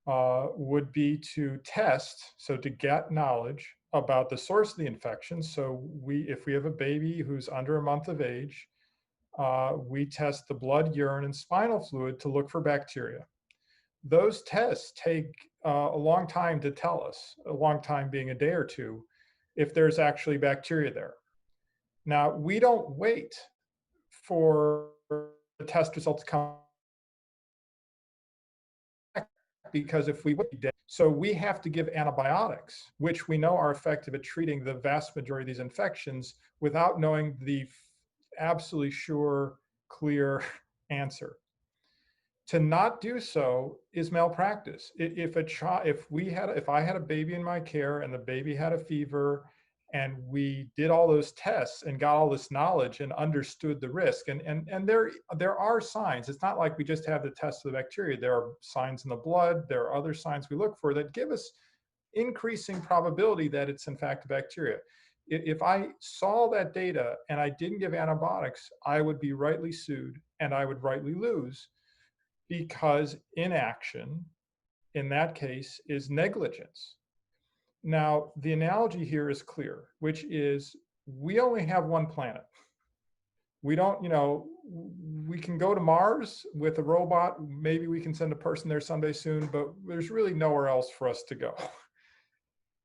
would be to test, so to get knowledge about the source of the infection. So if we have a baby who's under a month of age, we test the blood, urine, and spinal fluid to look for bacteria. Those tests take a long time to tell us, a long time being a day or two, if there's actually bacteria there. Now, we don't wait for the test results to come, because if we wait, so we have to give antibiotics, which we know are effective at treating the vast majority of these infections, without knowing the absolutely sure, clear answer. To not do so is malpractice. If I had a baby in my care and the baby had a fever, and we did all those tests and got all this knowledge and understood the risk, and there are signs. It's not like we just have the test of the bacteria. There are signs in the blood. There are other signs we look for that give us increasing probability that it's in fact a bacteria. If I saw that data and I didn't give antibiotics, I would be rightly sued and I would rightly lose, because inaction in that case is negligence. Now, the analogy here is clear, which is we only have one planet. We don't, we can go to Mars with a robot. Maybe we can send a person there someday soon, but there's really nowhere else for us to go.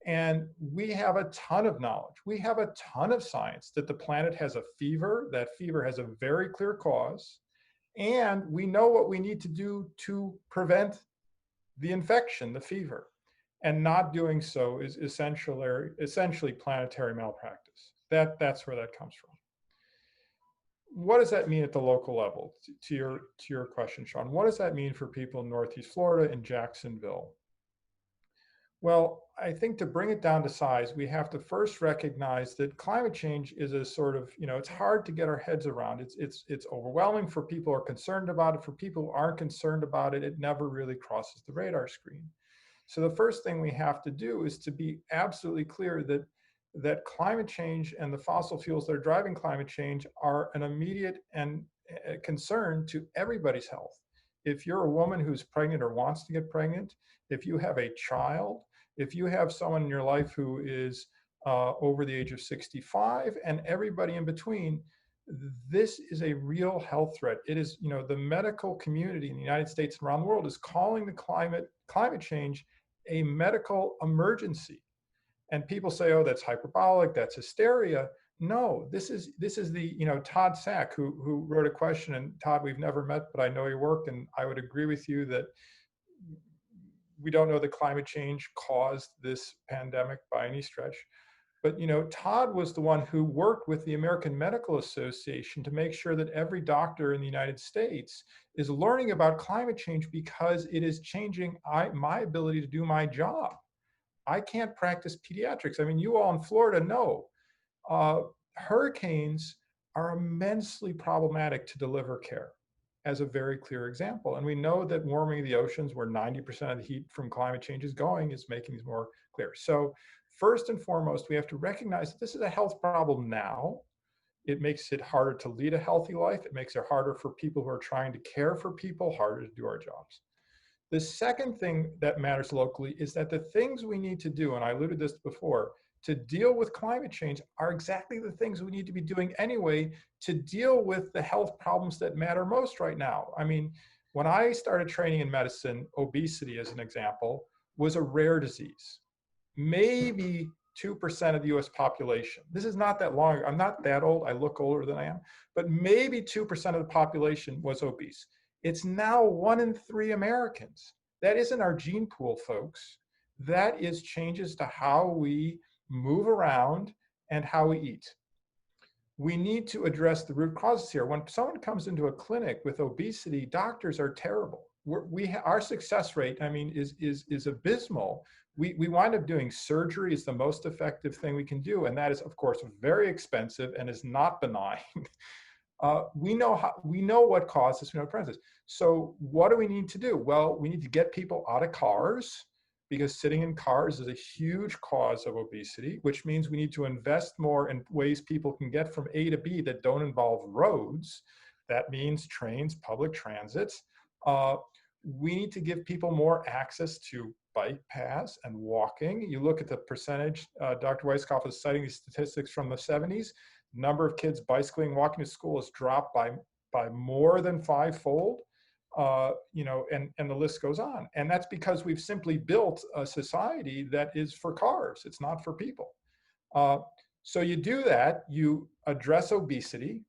And we have a ton of knowledge. We have a ton of science that the planet has a fever. That fever has a very clear cause. And we know what we need to do to prevent the infection, the fever. And not doing so is essentially planetary malpractice. That's where that comes from. What does that mean at the local level? To your question, Sean, what does that mean for people in Northeast Florida and Jacksonville? Well, I think to bring it down to size, we have to first recognize that climate change is a sort of, it's hard to get our heads around. It's overwhelming for people who are concerned about it. For people who aren't concerned about it, it never really crosses the radar screen. So the first thing we have to do is to be absolutely clear that climate change and the fossil fuels that are driving climate change are an immediate and concern to everybody's health. If you're a woman who's pregnant or wants to get pregnant, if you have a child, if you have someone in your life who is over the age of 65, and everybody in between, this is a real health threat. It is, the medical community in the United States and around the world is calling the climate change a medical emergency. And people say, oh, that's hyperbolic, that's hysteria. No, this is the, Todd Sack, who wrote a question, and Todd, we've never met, but I know your work, and I would agree with you that we don't know that climate change caused this pandemic by any stretch. But, Todd was the one who worked with the American Medical Association to make sure that every doctor in the United States is learning about climate change, because it is changing my ability to do my job. I can't practice pediatrics. I mean, you all in Florida know hurricanes are immensely problematic to deliver care, as a very clear example. And we know that warming of the oceans, where 90% of the heat from climate change is going, is making these more clear. So first and foremost, we have to recognize that this is a health problem now. It makes it harder to lead a healthy life. It makes it harder for people who are trying to care for people, harder to do our jobs. The second thing that matters locally is that the things we need to do, and I alluded to this before, to deal with climate change are exactly the things we need to be doing anyway to deal with the health problems that matter most right now. I mean, when I started training in medicine, obesity, as an example, was a rare disease. Maybe 2% of the US population. This is not that long. I'm not that old. I look older than I am, but maybe 2% of the population was obese. It's now 1 in 3 Americans. That isn't our gene pool, folks. That is changes to how we move around and how we eat. We need to address the root causes here. When someone comes into a clinic with obesity, doctors are terrible. Our success rate, I mean, is abysmal. We wind up doing surgery is the most effective thing we can do, and that is, of course, very expensive and is not benign. We know what causes, we know what prevents this. So what do we need to do? Well, we need to get people out of cars, because sitting in cars is a huge cause of obesity, which means we need to invest more in ways people can get from A to B that don't involve roads. That means trains, public transit. We need to give people more access to bike paths and walking. You look at the percentage, Dr. Weisskoff is citing these statistics from the 70s. Number of kids bicycling, walking to school has dropped by more than 5-fold. And the list goes on. And that's because we've simply built a society that is for cars. It's not for people. So you do that, you address obesity,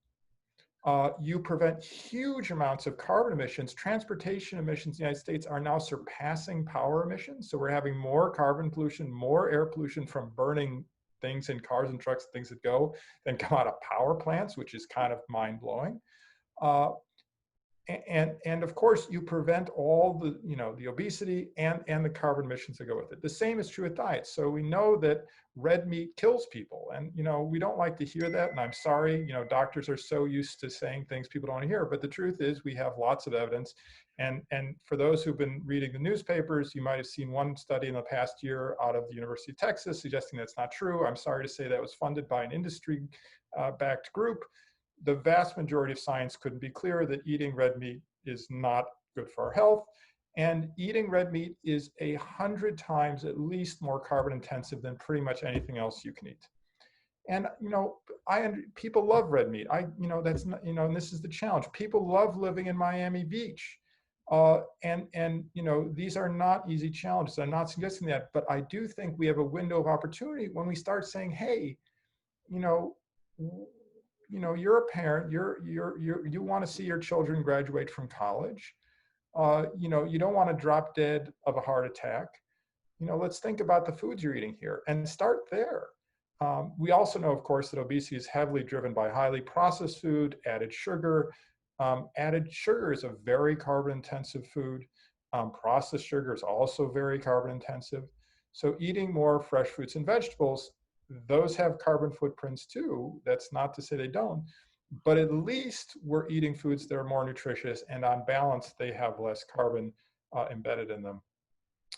you prevent huge amounts of carbon emissions. Transportation emissions in the United States are now surpassing power emissions. So we're having more carbon pollution, more air pollution from burning things in cars and trucks, things that go, than come out of power plants, which is kind of mind-blowing. And of course, you prevent all the, the obesity and the carbon emissions that go with it. The same is true with diets. So we know that red meat kills people, and we don't like to hear that. And I'm sorry, doctors are so used to saying things people don't want to hear. But the truth is, we have lots of evidence. And for those who've been reading the newspapers, you might have seen one study in the past year out of the University of Texas suggesting that's not true. I'm sorry to say that was funded by an industry-backed group. The vast majority of science couldn't be clearer that eating red meat is not good for our health. And eating red meat is 100 times at least more carbon intensive than pretty much anything else you can eat. And, people love red meat. That's not, and this is the challenge. People love living in Miami Beach. These are not easy challenges. I'm not suggesting that, but I do think we have a window of opportunity when we start saying, hey, you're a parent, you want to see your children graduate from college. You don't want to drop dead of a heart attack. Let's think about the foods you're eating here and start there. We also know, of course, that obesity is heavily driven by highly processed food, added sugar. Added sugar is a very carbon intensive food. Processed sugar is also very carbon intensive. So eating more fresh fruits and vegetables, those have carbon footprints too. That's not to say they don't, but at least we're eating foods that are more nutritious, and on balance, they have less carbon embedded in them.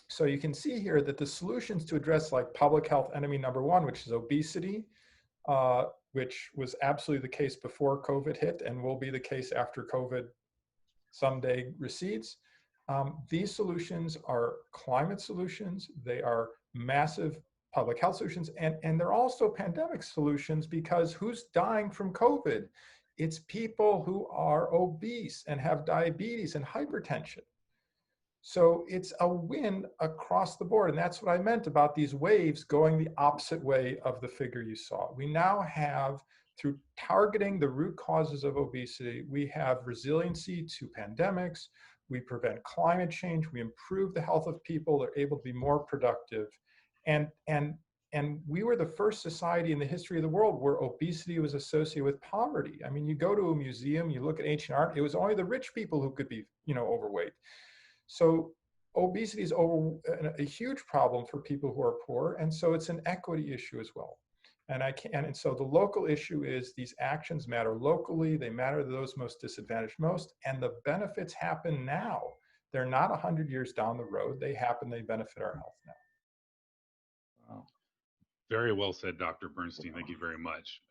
So you can see here that the solutions to address like public health enemy number one, which is obesity, which was absolutely the case before COVID hit and will be the case after COVID someday recedes. These solutions are climate solutions. They are massive public health solutions, and they're also pandemic solutions, because who's dying from COVID? It's people who are obese and have diabetes and hypertension. So it's a win across the board. And that's what I meant about these waves going the opposite way of the figure you saw. We now have, through targeting the root causes of obesity, we have resiliency to pandemics, we prevent climate change, we improve the health of people, they're able to be more productive. And we were the first society in the history of the world where obesity was associated with poverty. I mean, you go to a museum, you look at ancient art, it was only the rich people who could be, overweight. So obesity is a huge problem for people who are poor, and so it's an equity issue as well. And so the local issue is these actions matter locally, they matter to those most disadvantaged most, and the benefits happen now. They're not 100 years down the road, they benefit our health now. Wow. Very well said, Dr. Bernstein. Thank you very much.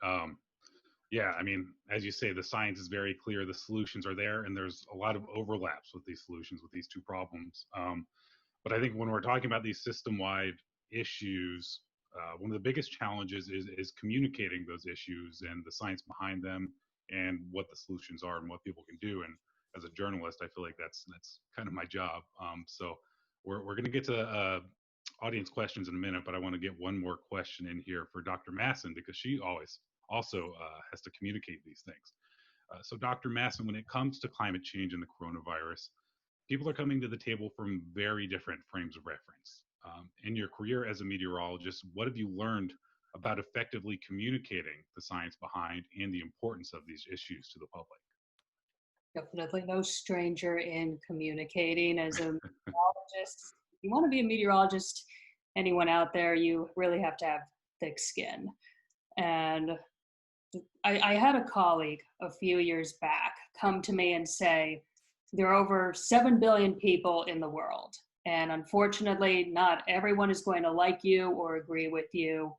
Yeah, I mean, as you say, the science is very clear, the solutions are there, and there's a lot of overlaps with these solutions, with these two problems. But I think when we're talking about these system-wide issues, one of the biggest challenges is communicating those issues and the science behind them and what the solutions are and what people can do. And as a journalist, I feel like that's kind of my job. So we're going to get to audience questions in a minute, but I want to get one more question in here for Dr. Masson, because she always also has to communicate these things. So Dr. Masson, when it comes to climate change and the coronavirus, people are coming to the table from very different frames of reference. In your career as a meteorologist, what have you learned about effectively communicating the science behind and the importance of these issues to the public? Definitely no stranger in communicating as a meteorologist. If you want to be a meteorologist, anyone out there, you really have to have thick skin. And I had a colleague a few years back come to me and say, there are over 7 billion people in the world. And unfortunately, not everyone is going to like you or agree with you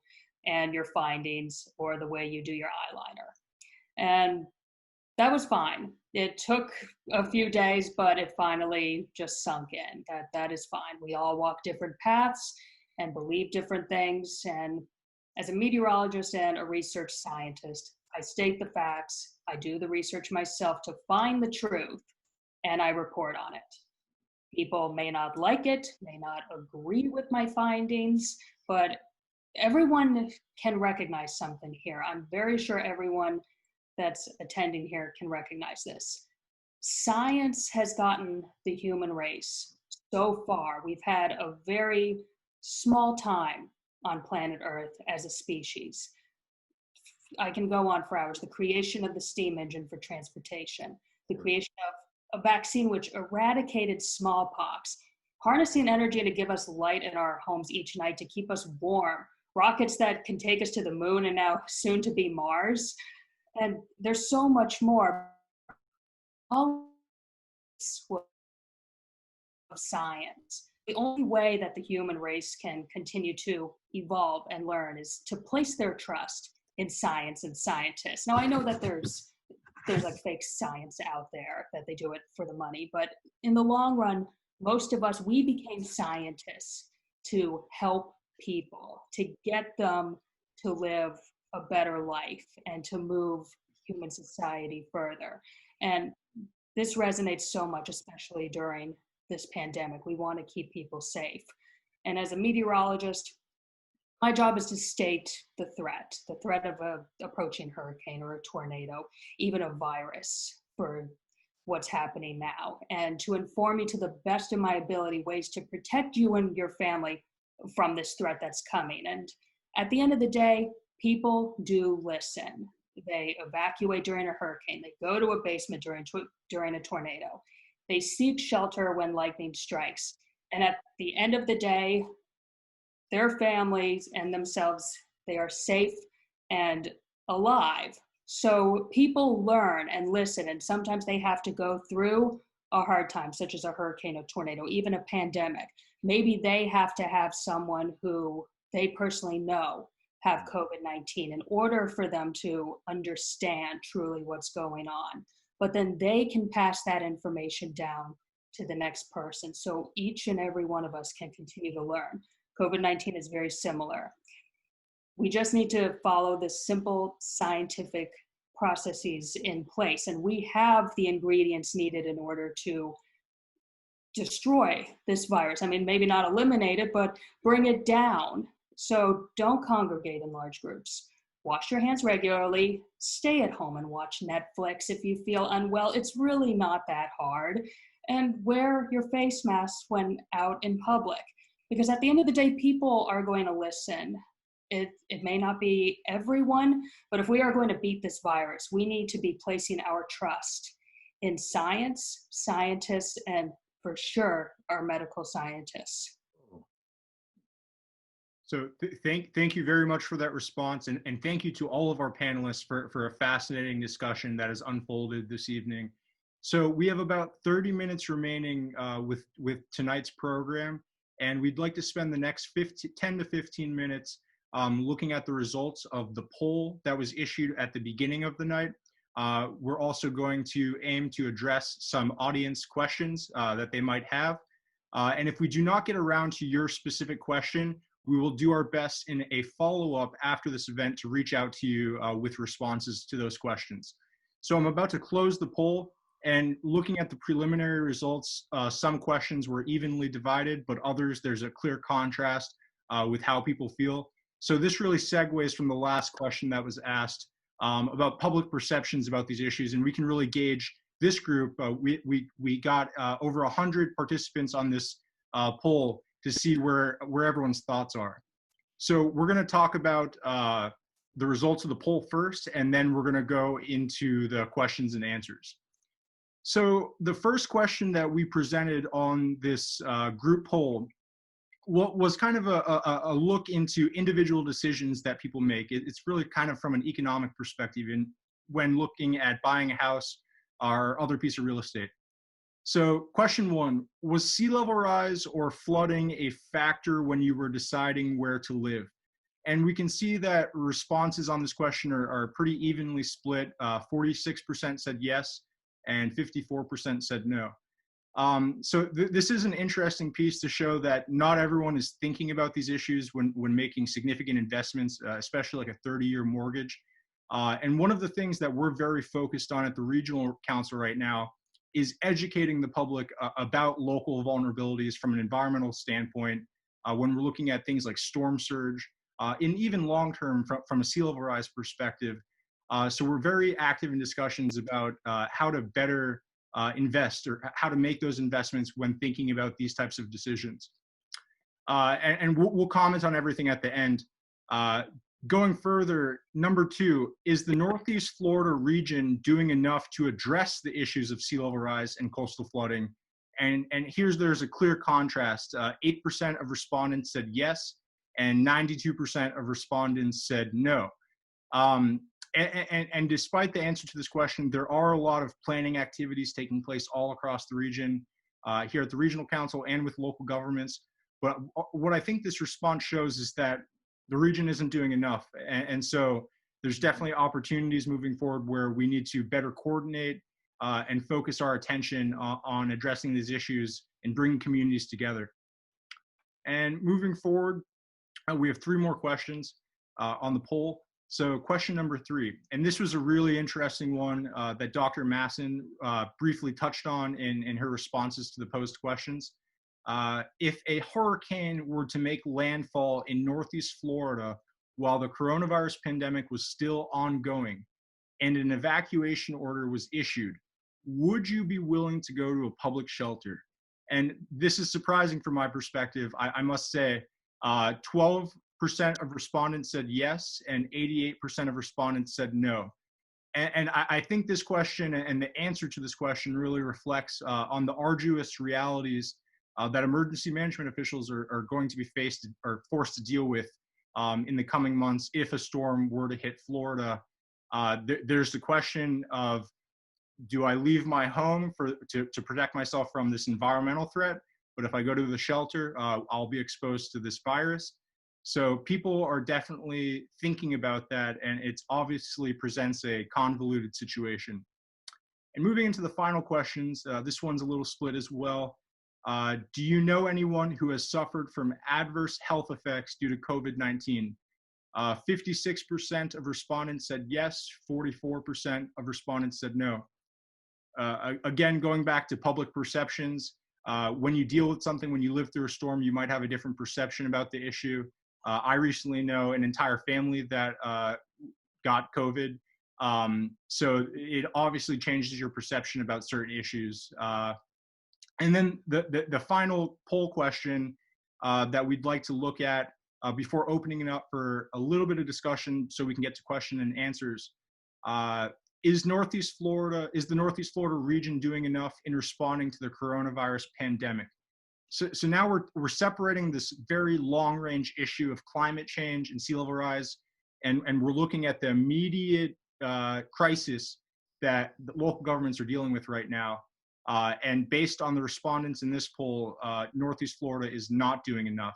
and your findings or the way you do your eyeliner. And that was fine. It took a few days, but it finally just sunk in. That is fine. We all walk different paths and believe different things. And as a meteorologist and a research scientist, I state the facts, I do the research myself to find the truth, and I report on it. People may not like it, may not agree with my findings, but everyone can recognize something here. I'm very sure everyone that's attending here can recognize this. Science has gotten the human race so far. We've had a very small time on planet Earth as a species. I can go on for hours. The creation of the steam engine for transportation, the creation of a vaccine which eradicated smallpox, harnessing energy to give us light in our homes each night to keep us warm, rockets that can take us to the moon and now soon to be Mars. And there's so much more. All of science. The only way that the human race can continue to evolve and learn is to place their trust in science and scientists. Now, I know that there's like fake science out there, that they do it for the money, but in the long run, most of us, we became scientists to help people, to get them to live a better life and to move human society further. And this resonates so much, especially during this pandemic. We want to keep people safe. And as a meteorologist, my job is to state the threat of an approaching hurricane or a tornado, even a virus for what's happening now, and to inform you to the best of my ability ways to protect you and your family from this threat that's coming. And at the end of the day, people do listen. They evacuate during a hurricane. They go to a basement during a tornado. They seek shelter when lightning strikes. And at the end of the day, their families and themselves, they are safe and alive. So people learn and listen, and sometimes they have to go through a hard time, such as a hurricane, a tornado, even a pandemic. Maybe they have to have someone who they personally know have COVID-19 in order for them to understand truly what's going on. But then they can pass that information down to the next person. So each and every one of us can continue to learn. COVID-19 is very similar. We just need to follow the simple scientific processes in place. And we have the ingredients needed in order to destroy this virus. I mean, maybe not eliminate it, but bring it down. So don't congregate in large groups. Wash your hands regularly, stay at home and watch Netflix if you feel unwell. It's really not that hard. And wear your face mask when out in public. Because at the end of the day, people are going to listen. It may not be everyone, but if we are going to beat this virus, we need to be placing our trust in science, scientists, and for sure, our medical scientists. So thank you very much for that response, and thank you to all of our panelists for a fascinating discussion that has unfolded this evening. So we have about 30 minutes remaining with tonight's program, and we'd like to spend the next 10 to 15 minutes looking at the results of the poll that was issued at the beginning of the night. We're also going to aim to address some audience questions that they might have. And if we do not get around to your specific question, we will do our best in a follow-up after this event to reach out to you with responses to those questions. So I'm about to close the poll, and looking at the preliminary results, some questions were evenly divided, but others, there's a clear contrast with how people feel. So this really segues from the last question that was asked about public perceptions about these issues, and we can really gauge this group. We got over 100 participants on this poll to see where everyone's thoughts are. So we're going to talk about the results of the poll first, and then we're going to go into the questions and answers. So the first question that we presented on this group poll was kind of a look into individual decisions that people make. It's really kind of from an economic perspective when looking at buying a house or other piece of real estate. So question one, was sea level rise or flooding a factor when you were deciding where to live? And we can see that responses on this question are pretty evenly split. 46% said yes, and 54% said no. So this is an interesting piece to show that not everyone is thinking about these issues when making significant investments, especially like a 30-year mortgage. And one of the things that we're very focused on at the Regional Council right now is educating the public about local vulnerabilities from an environmental standpoint when we're looking at things like storm surge, and even long-term from a sea level rise perspective. So we're very active in discussions about how to better invest or how to make those investments when thinking about these types of decisions. And we'll comment on everything at the end. Going further, number two, is the Northeast Florida region doing enough to address the issues of sea level rise and coastal flooding? And there's a clear contrast. 8% of respondents said yes, and 92% of respondents said no. And despite the answer to this question, there are a lot of planning activities taking place all across the region, here at the Regional Council and with local governments. But what I think this response shows is that the region isn't doing enough. And so there's definitely opportunities moving forward where we need to better coordinate and focus our attention on addressing these issues and bringing communities together. And moving forward, we have 3 more questions on the poll. So question number 3, and this was a really interesting one that Dr. Masson briefly touched on in her responses to the posed questions. If a hurricane were to make landfall in Northeast Florida while the coronavirus pandemic was still ongoing and an evacuation order was issued, would you be willing to go to a public shelter? And this is surprising from my perspective. I must say, 12% of respondents said yes, and 88% of respondents said no. And I think this question and the answer to this question really reflects on the arduous realities that emergency management officials are going to be faced or forced to deal with in the coming months if a storm were to hit Florida. There's the question of, do I leave my home to protect myself from this environmental threat? But if I go to the shelter, I'll be exposed to this virus. So people are definitely thinking about that, and it obviously presents a convoluted situation. And moving into the final questions, this one's a little split as well. Do you know anyone who has suffered from adverse health effects due to COVID-19? 56% of respondents said yes, 44% of respondents said no. Again, going back to public perceptions, when you deal with something, when you live through a storm, you might have a different perception about the issue. I recently know an entire family that got COVID. So it obviously changes your perception about certain issues. And then the final poll question that we'd like to look at before opening it up for a little bit of discussion so we can get to question and answers. Is the Northeast Florida region doing enough in responding to the coronavirus pandemic? So now we're separating this very long range issue of climate change and sea level rise, and we're looking at the immediate crisis that the local governments are dealing with right now. And based on the respondents in this poll, Northeast Florida is not doing enough.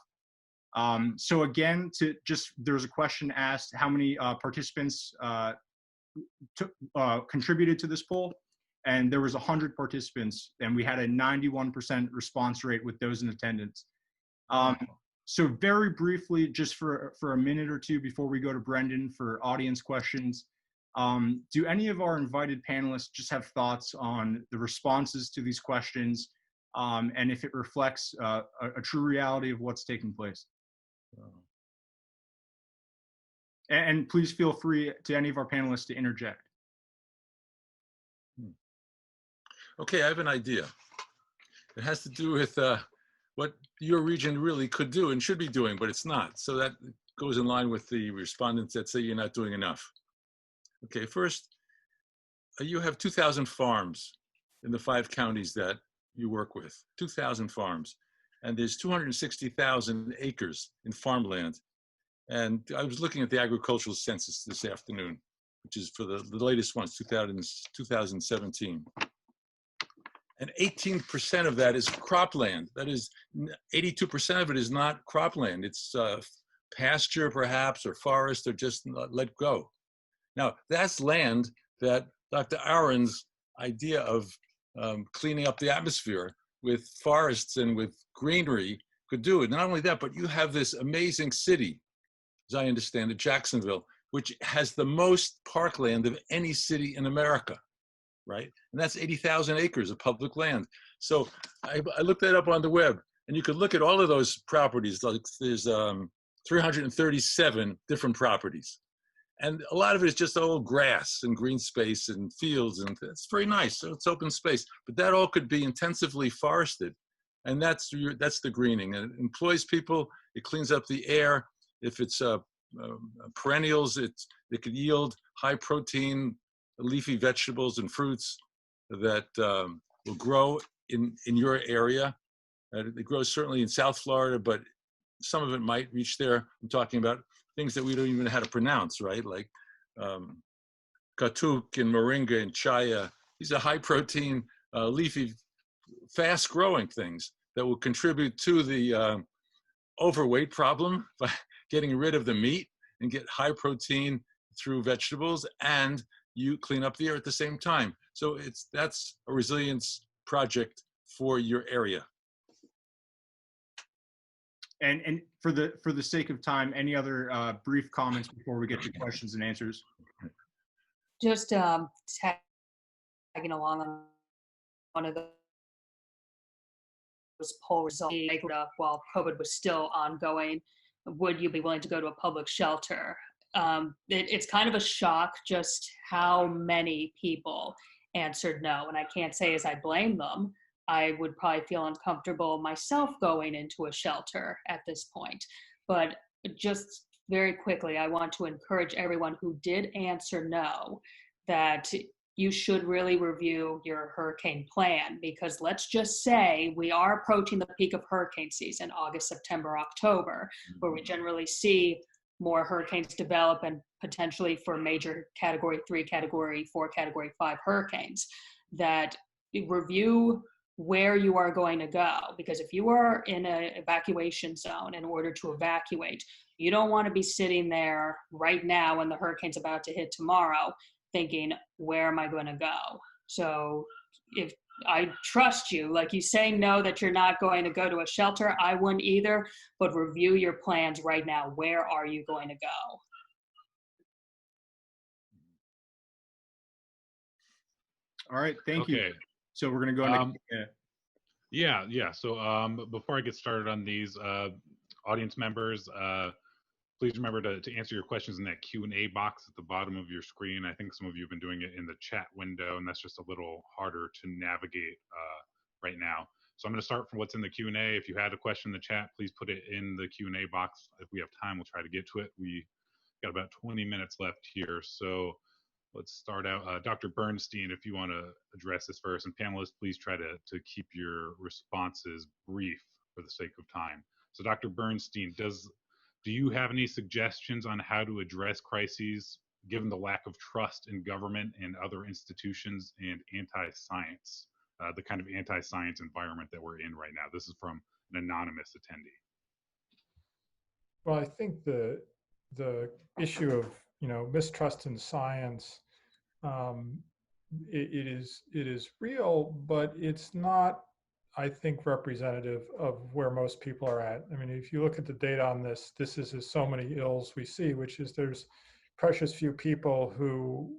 So again, there's a question asked, how many participants contributed to this poll? And there was 100 participants, and we had a 91% response rate with those in attendance. So very briefly, just for a minute or two before we go to Brendan for audience questions, do any of our invited panelists just have thoughts on the responses to these questions, and if it reflects a true reality of what's taking place? And please feel free to any of our panelists to interject. Okay, I have an idea. It has to do with what your region really could do and should be doing, but it's not. So that goes in line with the respondents that say you're not doing enough. Okay, first, you have 2,000 farms in the 5 counties that you work with, 2,000 farms. And there's 260,000 acres in farmland. And I was looking at the agricultural census this afternoon, which is for the latest ones, 2017. And 18% of that is cropland. That is, 82% of it is not cropland. It's pasture perhaps, or forest, or just let go. Now, that's land that Dr. Aaron's idea of cleaning up the atmosphere with forests and with greenery could do it. Not only that, but you have this amazing city, as I understand it, Jacksonville, which has the most parkland of any city in America, right? And that's 80,000 acres of public land. So I looked that up on the web, and you could look at all of those properties. Like there's 337 different properties. And a lot of it is just all grass and green space and fields, and it's very nice. So it's open space, but that all could be intensively forested. And that's the greening. And it employs people, it cleans up the air. If it's perennials, it could yield high protein leafy vegetables and fruits that will grow in your area. It grows certainly in South Florida, but some of it might reach there. I'm talking about things that we don't even know how to pronounce, right? Like katuk and moringa and chaya. These are high protein, leafy, fast growing things that will contribute to the overweight problem by getting rid of the meat and get high protein through vegetables, and you clean up the air at the same time. So that's a resilience project for your area. And for the sake of time, any other brief comments before we get to questions and answers? Just tagging along on one of those poll results while COVID was still ongoing. Would you be willing to go to a public shelter? It's kind of a shock just how many people answered no. And I can't say as I blame them. I would probably feel uncomfortable myself going into a shelter at this point. But just very quickly, I want to encourage everyone who did answer no that you should really review your hurricane plan, because let's just say we are approaching the peak of hurricane season, August, September, October, where we generally see more hurricanes develop, and potentially for major category 3, category 4, category 5 hurricanes, that review where you are going to go. Because if you are in an evacuation zone in order to evacuate, you don't want to be sitting there right now when the hurricane's about to hit tomorrow thinking, where am I going to go? So if I trust you, like you saying no, that you're not going to go to a shelter, I wouldn't either, but review your plans right now. Where are you going to go? All right, thank you. Okay. So we're going to go into Yeah. So before I get started on these, audience members, please remember to answer your questions in that Q&A box at the bottom of your screen. I think some of you have been doing it in the chat window, and that's just a little harder to navigate right now. So I'm going to start from what's in the Q&A. If you had a question in the chat, please put it in the Q&A box. If we have time, we'll try to get to it. We got about 20 minutes left here. So let's start out. Dr. Bernstein, if you want to address this first, and panelists, please try to keep your responses brief for the sake of time. So Dr. Bernstein, do you have any suggestions on how to address crises given the lack of trust in government and other institutions and anti-science, the kind of anti-science environment that we're in right now? This is from an anonymous attendee. Well, I think the issue of mistrust in science, it is real, but it's not, I think, representative of where most people are at. I mean, if you look at the data on this, this is so many ills we see, which is there's precious few people who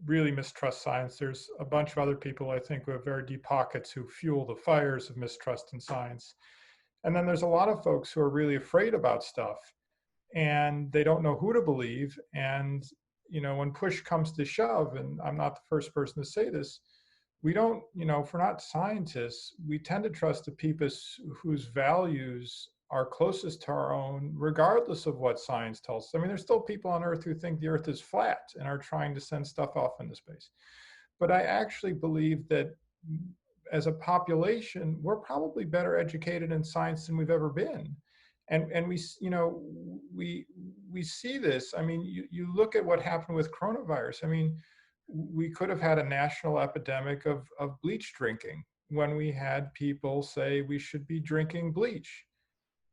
really mistrust science. There's a bunch of other people, I think, who have very deep pockets who fuel the fires of mistrust in science. And then there's a lot of folks who are really afraid about stuff, and they don't know who to believe. And, when push comes to shove, and I'm not the first person to say this, we don't, if we're not scientists, we tend to trust the people whose values are closest to our own, regardless of what science tells us. I mean, there's still people on Earth who think the Earth is flat and are trying to send stuff off into space. But I actually believe that as a population, we're probably better educated in science than we've ever been. And we see this. I mean, you look at what happened with coronavirus. I mean, we could have had a national epidemic of bleach drinking when we had people say we should be drinking bleach.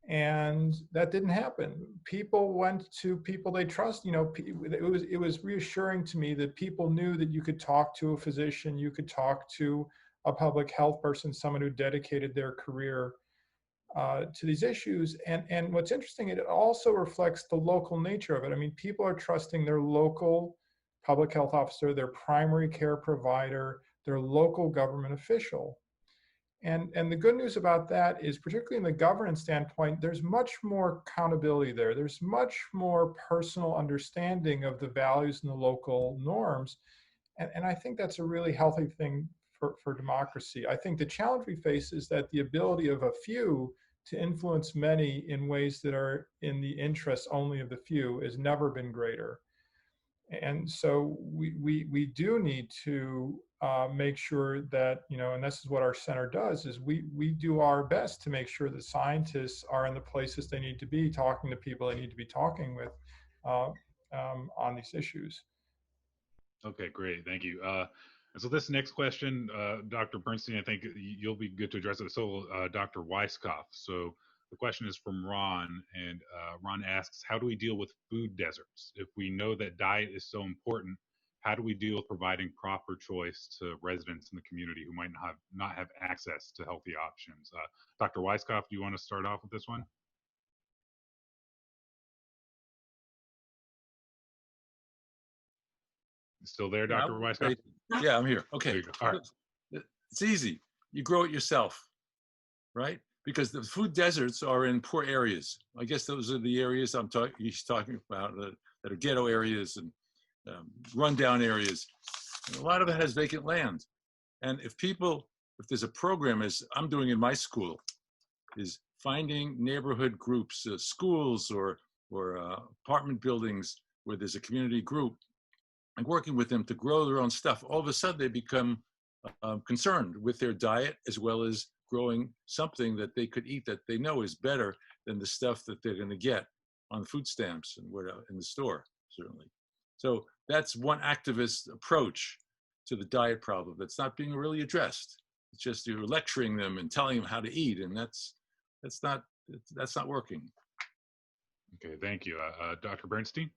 And that didn't happen. People went to people they trust. It was reassuring to me that people knew that you could talk to a physician, you could talk to a public health person, someone who dedicated their career to these issues. And what's interesting, it also reflects the local nature of it. I mean, people are trusting their local public health officer, their primary care provider, their local government official. And the good news about that is, particularly in the governance standpoint, there's much more accountability there. There's much more personal understanding of the values and the local norms. And I think that's a really healthy thing for democracy. I think the challenge we face is that the ability of a few to influence many in ways that are in the interest only of the few has never been greater. And so we do need to make sure that, and this is what our center does, is we do our best to make sure that scientists are in the places they need to be, talking to people they need to be talking with on these issues. Okay, great, thank you. And so this next question, Dr. Bernstein, I think you'll be good to address it. So Dr. Weisskoff. So the question is from Ron, and Ron asks, how do we deal with food deserts? If we know that diet is so important, how do we deal with providing proper choice to residents in the community who might not have access to healthy options? Dr. Weisskoff, do you want to start off with this one? Still there, Dr. Weisskoff? Yeah, I'm here. Okay. There you go. All right. It's easy. You grow it yourself, right? Because the food deserts are in poor areas. I guess those are the areas he's talking about that are ghetto areas and rundown areas. And a lot of it has vacant land. And if there's a program, as I'm doing in my school, is finding neighborhood groups, schools or apartment buildings where there's a community group and working with them to grow their own stuff, all of a sudden they become concerned with their diet, as well as growing something that they could eat that they know is better than the stuff that they're going to get on food stamps and in the store, certainly. So that's one activist approach to the diet problem that's not being really addressed. It's just you're lecturing them and telling them how to eat, and that's not working. Okay, thank you. Dr. Bernstein?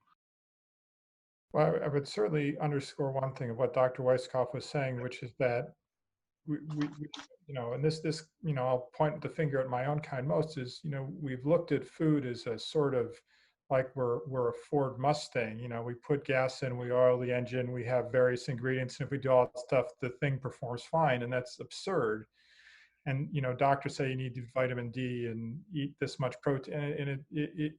Well, I would certainly underscore one thing of what Dr. Weisskoff was saying, which is that we and this, I'll point the finger at my own kind most is, we've looked at food as a sort of like we're a Ford Mustang. We put gas in, we oil the engine, we have various ingredients, and if we do all that stuff, the thing performs fine, and that's absurd. And doctors say you need vitamin D and eat this much protein, and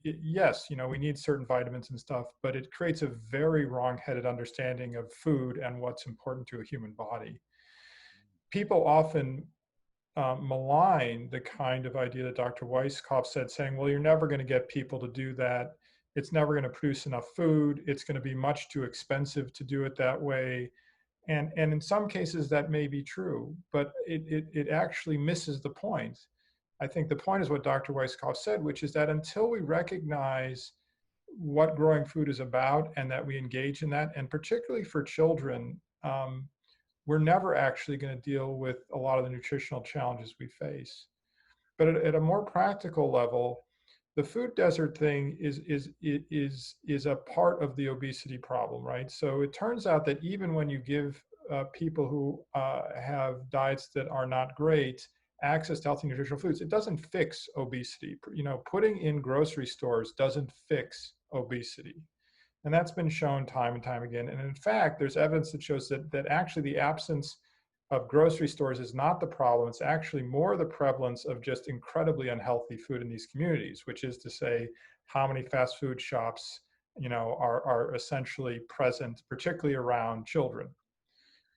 yes, we need certain vitamins and stuff, but it creates a very wrong-headed understanding of food and what's important to a human body. People often malign the kind of idea that Dr. Weisskoff said, saying, well, you're never going to get people to do that. It's never going to produce enough food. It's going to be much too expensive to do it that way. And in some cases that may be true, but it actually misses the point. I think the point is what Dr. Weisskoff said, which is that until we recognize what growing food is about and that we engage in that, and particularly for children, we're never actually going to deal with a lot of the nutritional challenges we face. But at a more practical level, the food desert thing is a part of the obesity problem, right? So it turns out that even when you give people who have diets that are not great access to healthy nutritional foods, it doesn't fix obesity. Putting in grocery stores doesn't fix obesity. And that's been shown time and time again. And in fact, there's evidence that shows that actually the absence of grocery stores is not the problem. It's actually more the prevalence of just incredibly unhealthy food in these communities, which is to say how many fast food shops, are essentially present, particularly around children.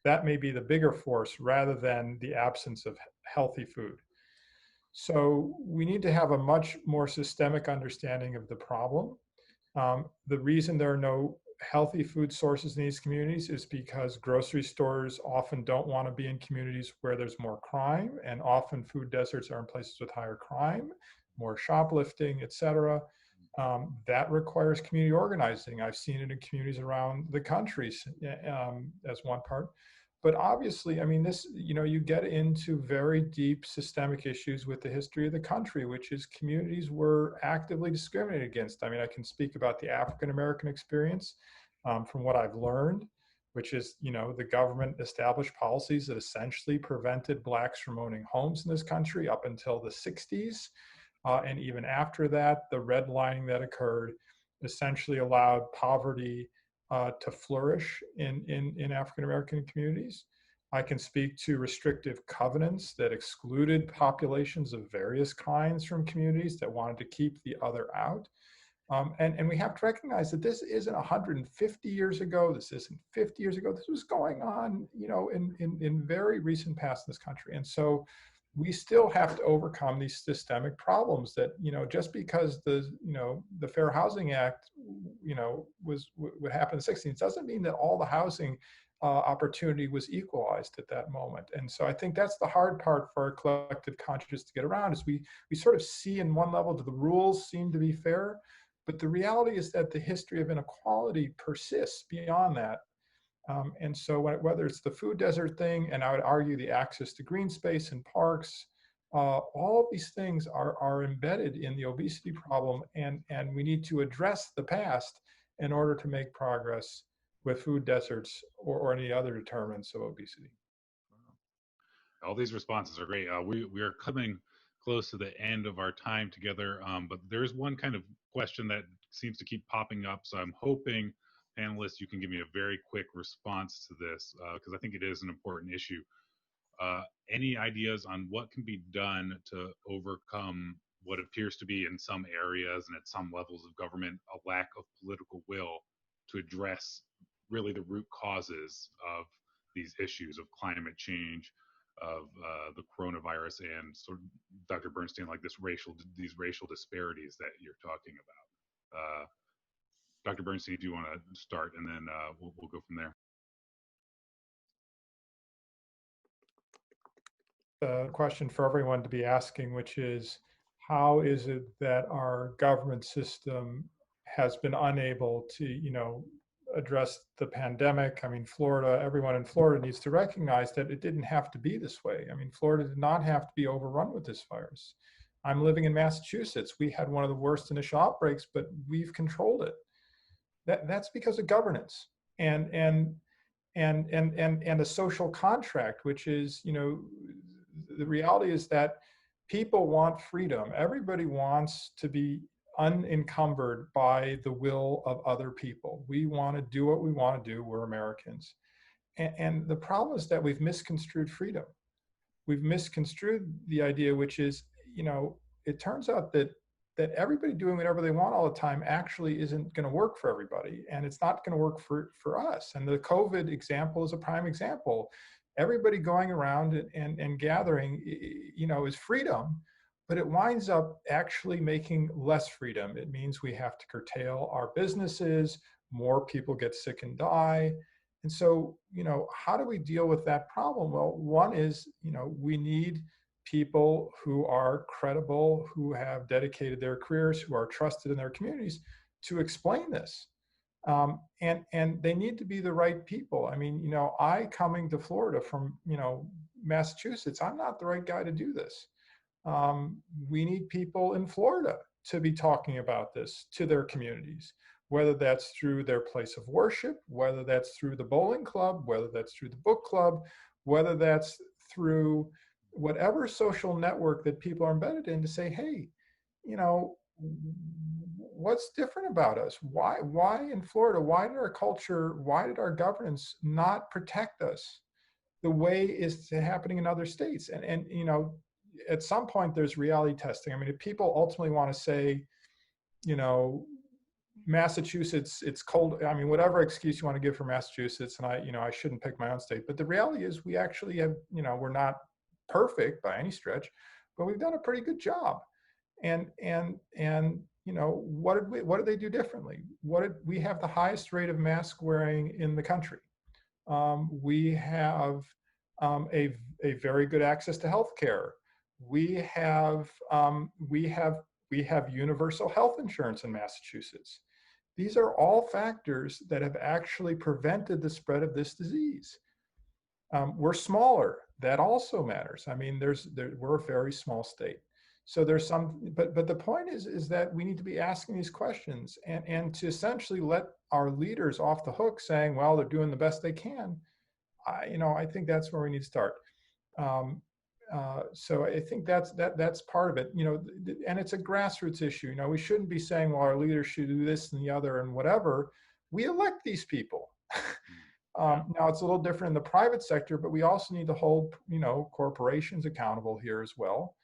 That may be the bigger force rather than the absence of healthy food. So we need to have a much more systemic understanding of the problem. The reason there are no healthy food sources in these communities is because grocery stores often don't want to be in communities where there's more crime, and often food deserts are in places with higher crime, more shoplifting, etc. That requires community organizing. I've seen it in communities around the country as one part. But obviously, I mean, this, you get into very deep systemic issues with the history of the country, which is communities were actively discriminated against. I mean, I can speak about the African-American experience from what I've learned, which is, the government established policies that essentially prevented Blacks from owning homes in this country up until the 60s. And even after that, the redlining that occurred essentially allowed poverty to flourish in African-American communities. I can speak to restrictive covenants that excluded populations of various kinds from communities that wanted to keep the other out. And we have to recognize that this isn't 150 years ago, this isn't 50 years ago, this was going on, in very recent past in this country. And so we still have to overcome these systemic problems that, just because the Fair Housing Act, was what happened in the 60s, doesn't mean that all the housing opportunity was equalized at that moment. And so I think that's the hard part for our collective consciousness to get around, is we sort of see in one level that the rules seem to be fair, but the reality is that the history of inequality persists beyond that. And so whether it's the food desert thing, and I would argue the access to green space and parks, all of these things are embedded in the obesity problem, and we need to address the past in order to make progress with food deserts or any other determinants of obesity. All these responses are great. We are coming close to the end of our time together, but there's one kind of question that seems to keep popping up. So I'm hoping, panelists, you can give me a very quick response to this, because I think it is an important issue. Any ideas on what can be done to overcome what appears to be in some areas and at some levels of government a lack of political will to address really the root causes of these issues of climate change, of the coronavirus, and sort of, Dr. Bernstein, like these racial disparities that you're talking about? Dr. Bernstein, do you want to start, and then we'll go from there. A question for everyone to be asking, which is, how is it that our government system has been unable to, address the pandemic? I mean, Florida, everyone in Florida needs to recognize that it didn't have to be this way. I mean, Florida did not have to be overrun with this virus. I'm living in Massachusetts. We had one of the worst initial outbreaks, but we've controlled it. That's because of governance and a social contract, which is, the reality is that people want freedom. Everybody wants to be unencumbered by the will of other people. We want to do what we want to do. We're Americans. And the problem is that we've misconstrued freedom. We've misconstrued the idea, which is, it turns out that everybody doing whatever they want all the time actually isn't going to work for everybody. And it's not going to work for us. And the COVID example is a prime example. Everybody going around and gathering, is freedom, but it winds up actually making less freedom. It means we have to curtail our businesses, more people get sick and die. And so, how do we deal with that problem? Well, one is, we need people who are credible, who have dedicated their careers, who are trusted in their communities to explain this. And they need to be the right people. I mean, I coming to Florida from, Massachusetts, I'm not the right guy to do this. We need people in Florida to be talking about this to their communities, whether that's through their place of worship, whether that's through the bowling club, whether that's through the book club, whether that's through whatever social network that people are embedded in, to say, hey, what's different about us? Why in Florida? Why did our culture, why did our governance not protect us the way is happening in other states? And at some point there's reality testing. I mean, if people ultimately want to say, Massachusetts, it's cold. I mean, whatever excuse you want to give for Massachusetts, and I shouldn't pick my own state, but the reality is we actually have, we're not perfect by any stretch, but we've done a pretty good job. And what did they do differently? We have the highest rate of mask wearing in the country. We have a very good access to healthcare. We have universal health insurance in Massachusetts. These are all factors that have actually prevented the spread of this disease. We're smaller. That also matters. I mean, we're a very small state. So there's some, but the point is that we need to be asking these questions and to essentially let our leaders off the hook saying, well, they're doing the best they can. I think that's where we need to start. So I think that's part of it, and it's a grassroots issue. We shouldn't be saying, well, our leaders should do this and the other and whatever. We elect these people. Now it's a little different in the private sector, but we also need to hold, corporations accountable here as well.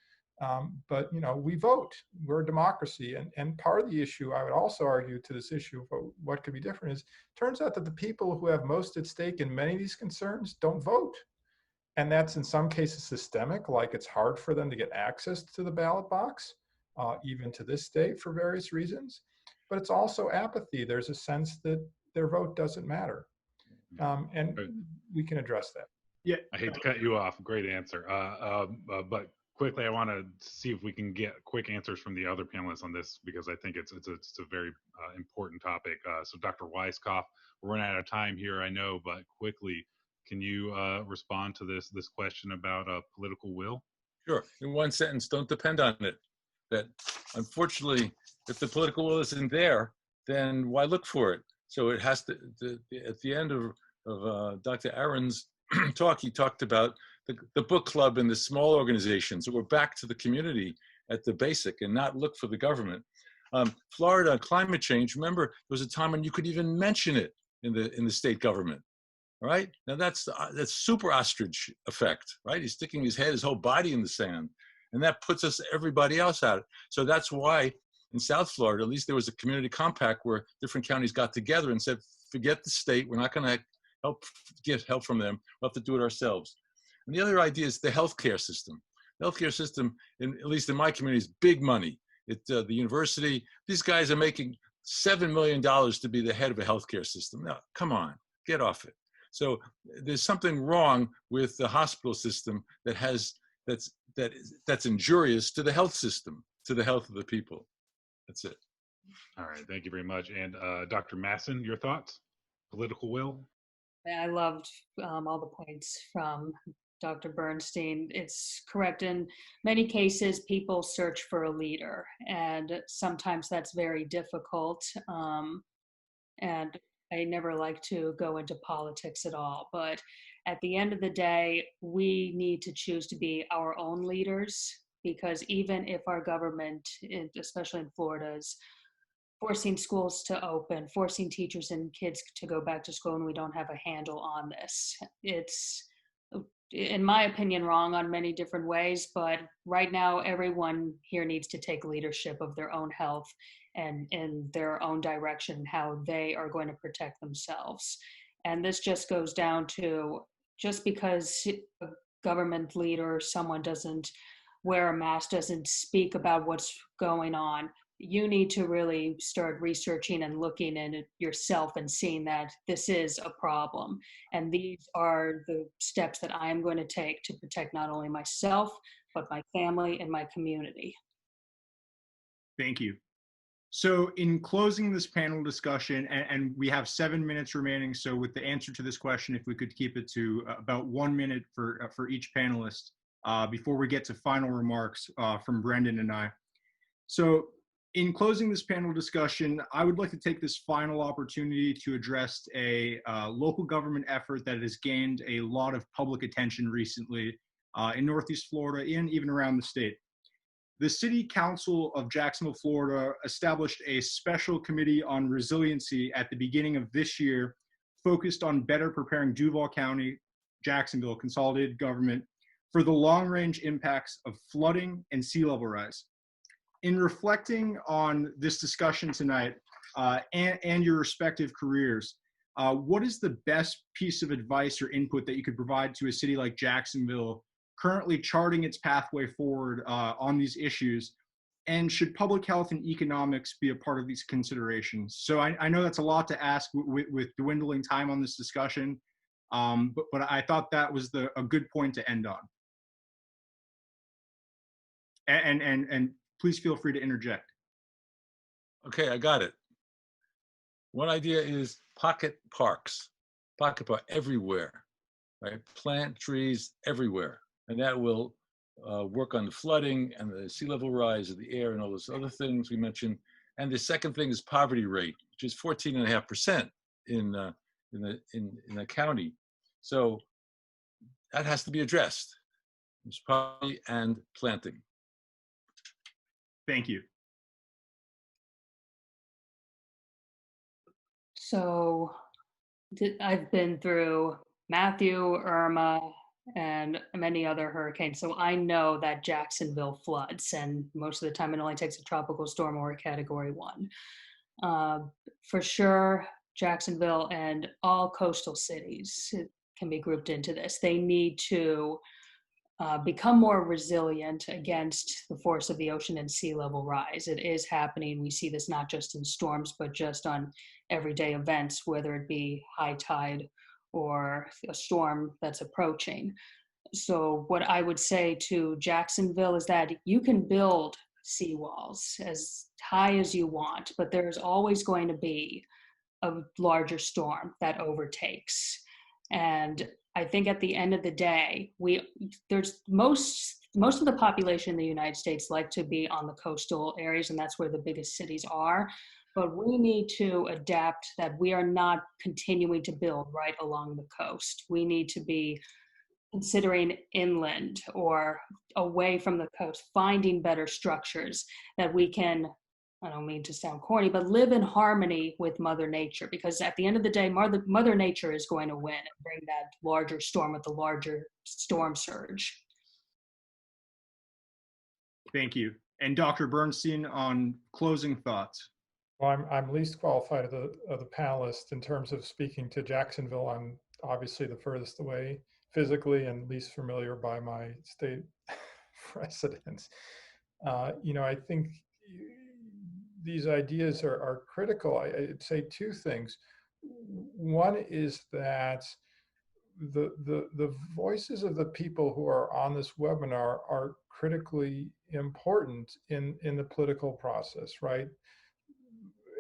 But we vote. We're a democracy, and part of the issue, I would also argue to this issue of what could be different, is turns out that the people who have most at stake in many of these concerns don't vote. And that's in some cases systemic, like it's hard for them to get access to the ballot box, even to this day for various reasons. But it's also apathy. There's a sense that their vote doesn't matter. And we can address that. Yeah, I hate to cut you off. Great answer. But quickly, I want to see if we can get quick answers from the other panelists on this, because I think it's a very important topic. So Dr. Weisskoff, we're running out of time here, I know, but quickly, can you respond to this question about political will? Sure. In one sentence, don't depend on it. That unfortunately, if the political will isn't there, then why look for it? So it has to, at the end of Dr. Aaron's talk, he talked about the book club and the small organizations that were back to the community at the basic and not look for the government. Florida climate change, remember, there was a time when you could even mention it in the state government. All right, now that's super ostrich effect, right? He's sticking his whole body in the sand, and that puts everybody else out. So that's why in South Florida, at least there was a community compact where different counties got together and said, forget the state, we're not going to get help from them, we'll have to do it ourselves. And the other idea is the healthcare system. The healthcare system, at least in my community, is big money. The university, these guys are making $7 million to be the head of a healthcare system. Now, come on, get off it. So there's something wrong with the hospital system that's injurious to the health system, to the health of the people. That's it. All right, thank you very much. And Dr. Masson, your thoughts? Political will? I loved all the points from Dr. Bernstein. It's correct. In many cases, people search for a leader, and sometimes that's very difficult. And I never like to go into politics at all. But at the end of the day, we need to choose to be our own leaders, because even if our government, especially in Florida, is forcing schools to open, forcing teachers and kids to go back to school, and we don't have a handle on this. It's, in my opinion, wrong on many different ways, but right now everyone here needs to take leadership of their own health and in their own direction, how they are going to protect themselves. And this just goes down to, just because a government leader, someone doesn't wear a mask, doesn't speak about what's going on, you need to really start researching and looking at it yourself and seeing that this is a problem. And these are the steps that I'm going to take to protect not only myself, but my family and my community. Thank you. So in closing this panel discussion, and we have 7 minutes remaining, so with the answer to this question, if we could keep it to about 1 minute for each panelist before we get to final remarks from Brendan and I. So in closing this panel discussion, I would like to take this final opportunity to address a local government effort that has gained a lot of public attention recently in Northeast Florida and even around the state. The City Council of Jacksonville, Florida established a special committee on resiliency at the beginning of this year, focused on better preparing Duval County, Jacksonville consolidated government for the long-range impacts of flooding and sea level rise. In reflecting on this discussion tonight and your respective careers, what is the best piece of advice or input that you could provide to a city like Jacksonville currently charting its pathway forward on these issues? And should public health and economics be a part of these considerations? So I know that's a lot to ask with dwindling time on this discussion, but I thought that was a good point to end on. And please feel free to interject. Okay, I got it. One idea is pocket parks everywhere, right? Plant trees everywhere. And that will work on the flooding and the sea level rise of the air and all those other things we mentioned. And the second thing is poverty rate, which is 14.5% in the county. So that has to be addressed. It's poverty and planting. Thank you. So I've been through Matthew, Irma, and many other hurricanes. So I know that Jacksonville floods, and most of the time it only takes a tropical storm or a Category 1. For sure, Jacksonville and all coastal cities can be grouped into this. They need to become more resilient against the force of the ocean and sea level rise. It is happening. We see this not just in storms, but just on everyday events, whether it be high tide or a storm that's approaching. So what I would say to Jacksonville is that you can build seawalls as high as you want, but there's always going to be a larger storm that overtakes. And I think at the end of the day, there's most of the population in the United States like to be on the coastal areas, and that's where the biggest cities are. But we need to adapt that we are not continuing to build right along the coast. We need to be considering inland or away from the coast, finding better structures that we can, I don't mean to sound corny, but live in harmony with Mother Nature, because at the end of the day, Mother Nature is going to win and bring that larger storm with the larger storm surge. Thank you. And Dr. Bernstein, on closing thoughts. Well, I'm least qualified of the panelists in terms of speaking to Jacksonville. I'm obviously the furthest away physically and least familiar by my state residence. I think these ideas are critical, I'd say two things. One is that the voices of the people who are on this webinar are critically important in the political process, right?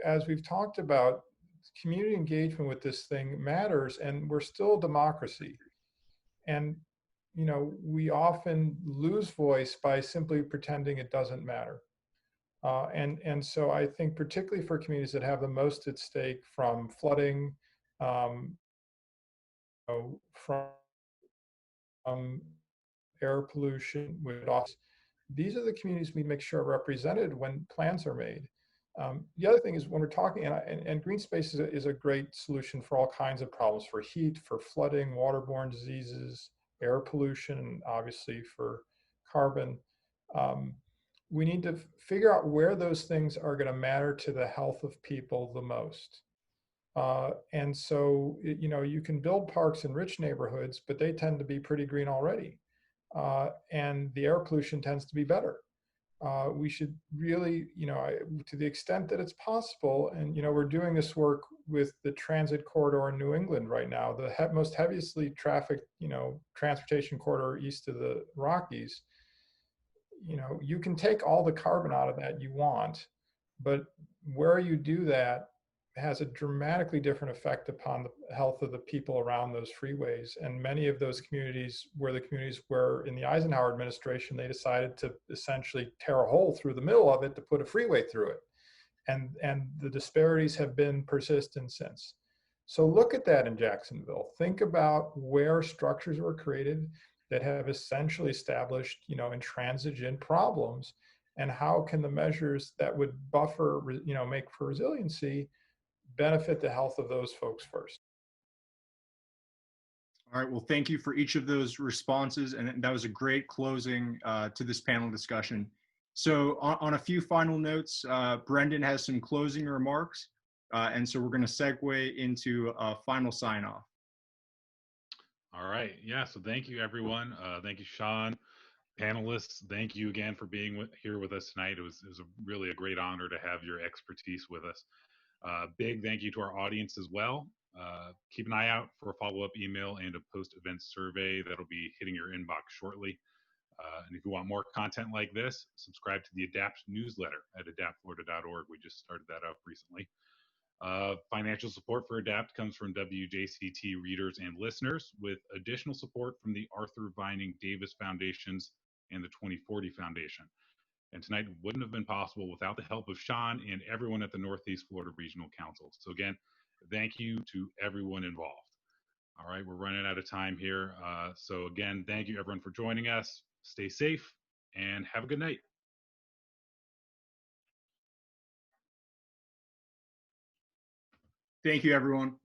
As we've talked about, community engagement with this thing matters, and we're still a democracy. And, you know, we often lose voice by simply pretending it doesn't matter. And so I think particularly for communities that have the most at stake, from flooding, from air pollution, these are the communities we make sure are represented when plans are made. The other thing is, when we're talking, and green space is a great solution for all kinds of problems, for heat, for flooding, waterborne diseases, air pollution, and obviously for carbon. We need to figure out where those things are going to matter to the health of people the most. And so, you know, you can build parks in rich neighborhoods, but they tend to be pretty green already. And the air pollution tends to be better. We should really, you know, to the extent that it's possible, and, you know, we're doing this work with the transit corridor in New England right now, the most heavily trafficked, you know, transportation corridor east of the Rockies. You know, you can take all the carbon out of that you want, but where you do that has a dramatically different effect upon the health of the people around those freeways. And many of those communities were the communities where, in the Eisenhower administration, they decided to essentially tear a hole through the middle of it to put a freeway through it. And the disparities have been persistent since. So look at that in Jacksonville. Think about where structures were created that have essentially established, you know, intransigent problems, and how can the measures that would buffer, you know, make for resiliency benefit the health of those folks first. All right, well, thank you for each of those responses, and that was a great closing to this panel discussion. So on a few final notes, Brendan has some closing remarks, and so we're going to segue into a final sign-off. All right, yeah, so thank you, everyone. Thank you, Sean. Panelists, thank you again for being here with us tonight. It was really a great honor to have your expertise with us. Big thank you to our audience as well. Keep an eye out for a follow-up email and a post-event survey that'll be hitting your inbox shortly. And if you want more content like this, subscribe to the ADAPT newsletter at adaptflorida.org. We just started that up recently. Financial support for ADAPT comes from WJCT readers and listeners, with additional support from the Arthur Vining Davis Foundations and the 2040 Foundation. And tonight wouldn't have been possible without the help of Sean and everyone at the Northeast Florida Regional Council. So again, thank you to everyone involved. All right, we're running out of time here. So again, thank you everyone for joining us. Stay safe and have a good night. Thank you, everyone.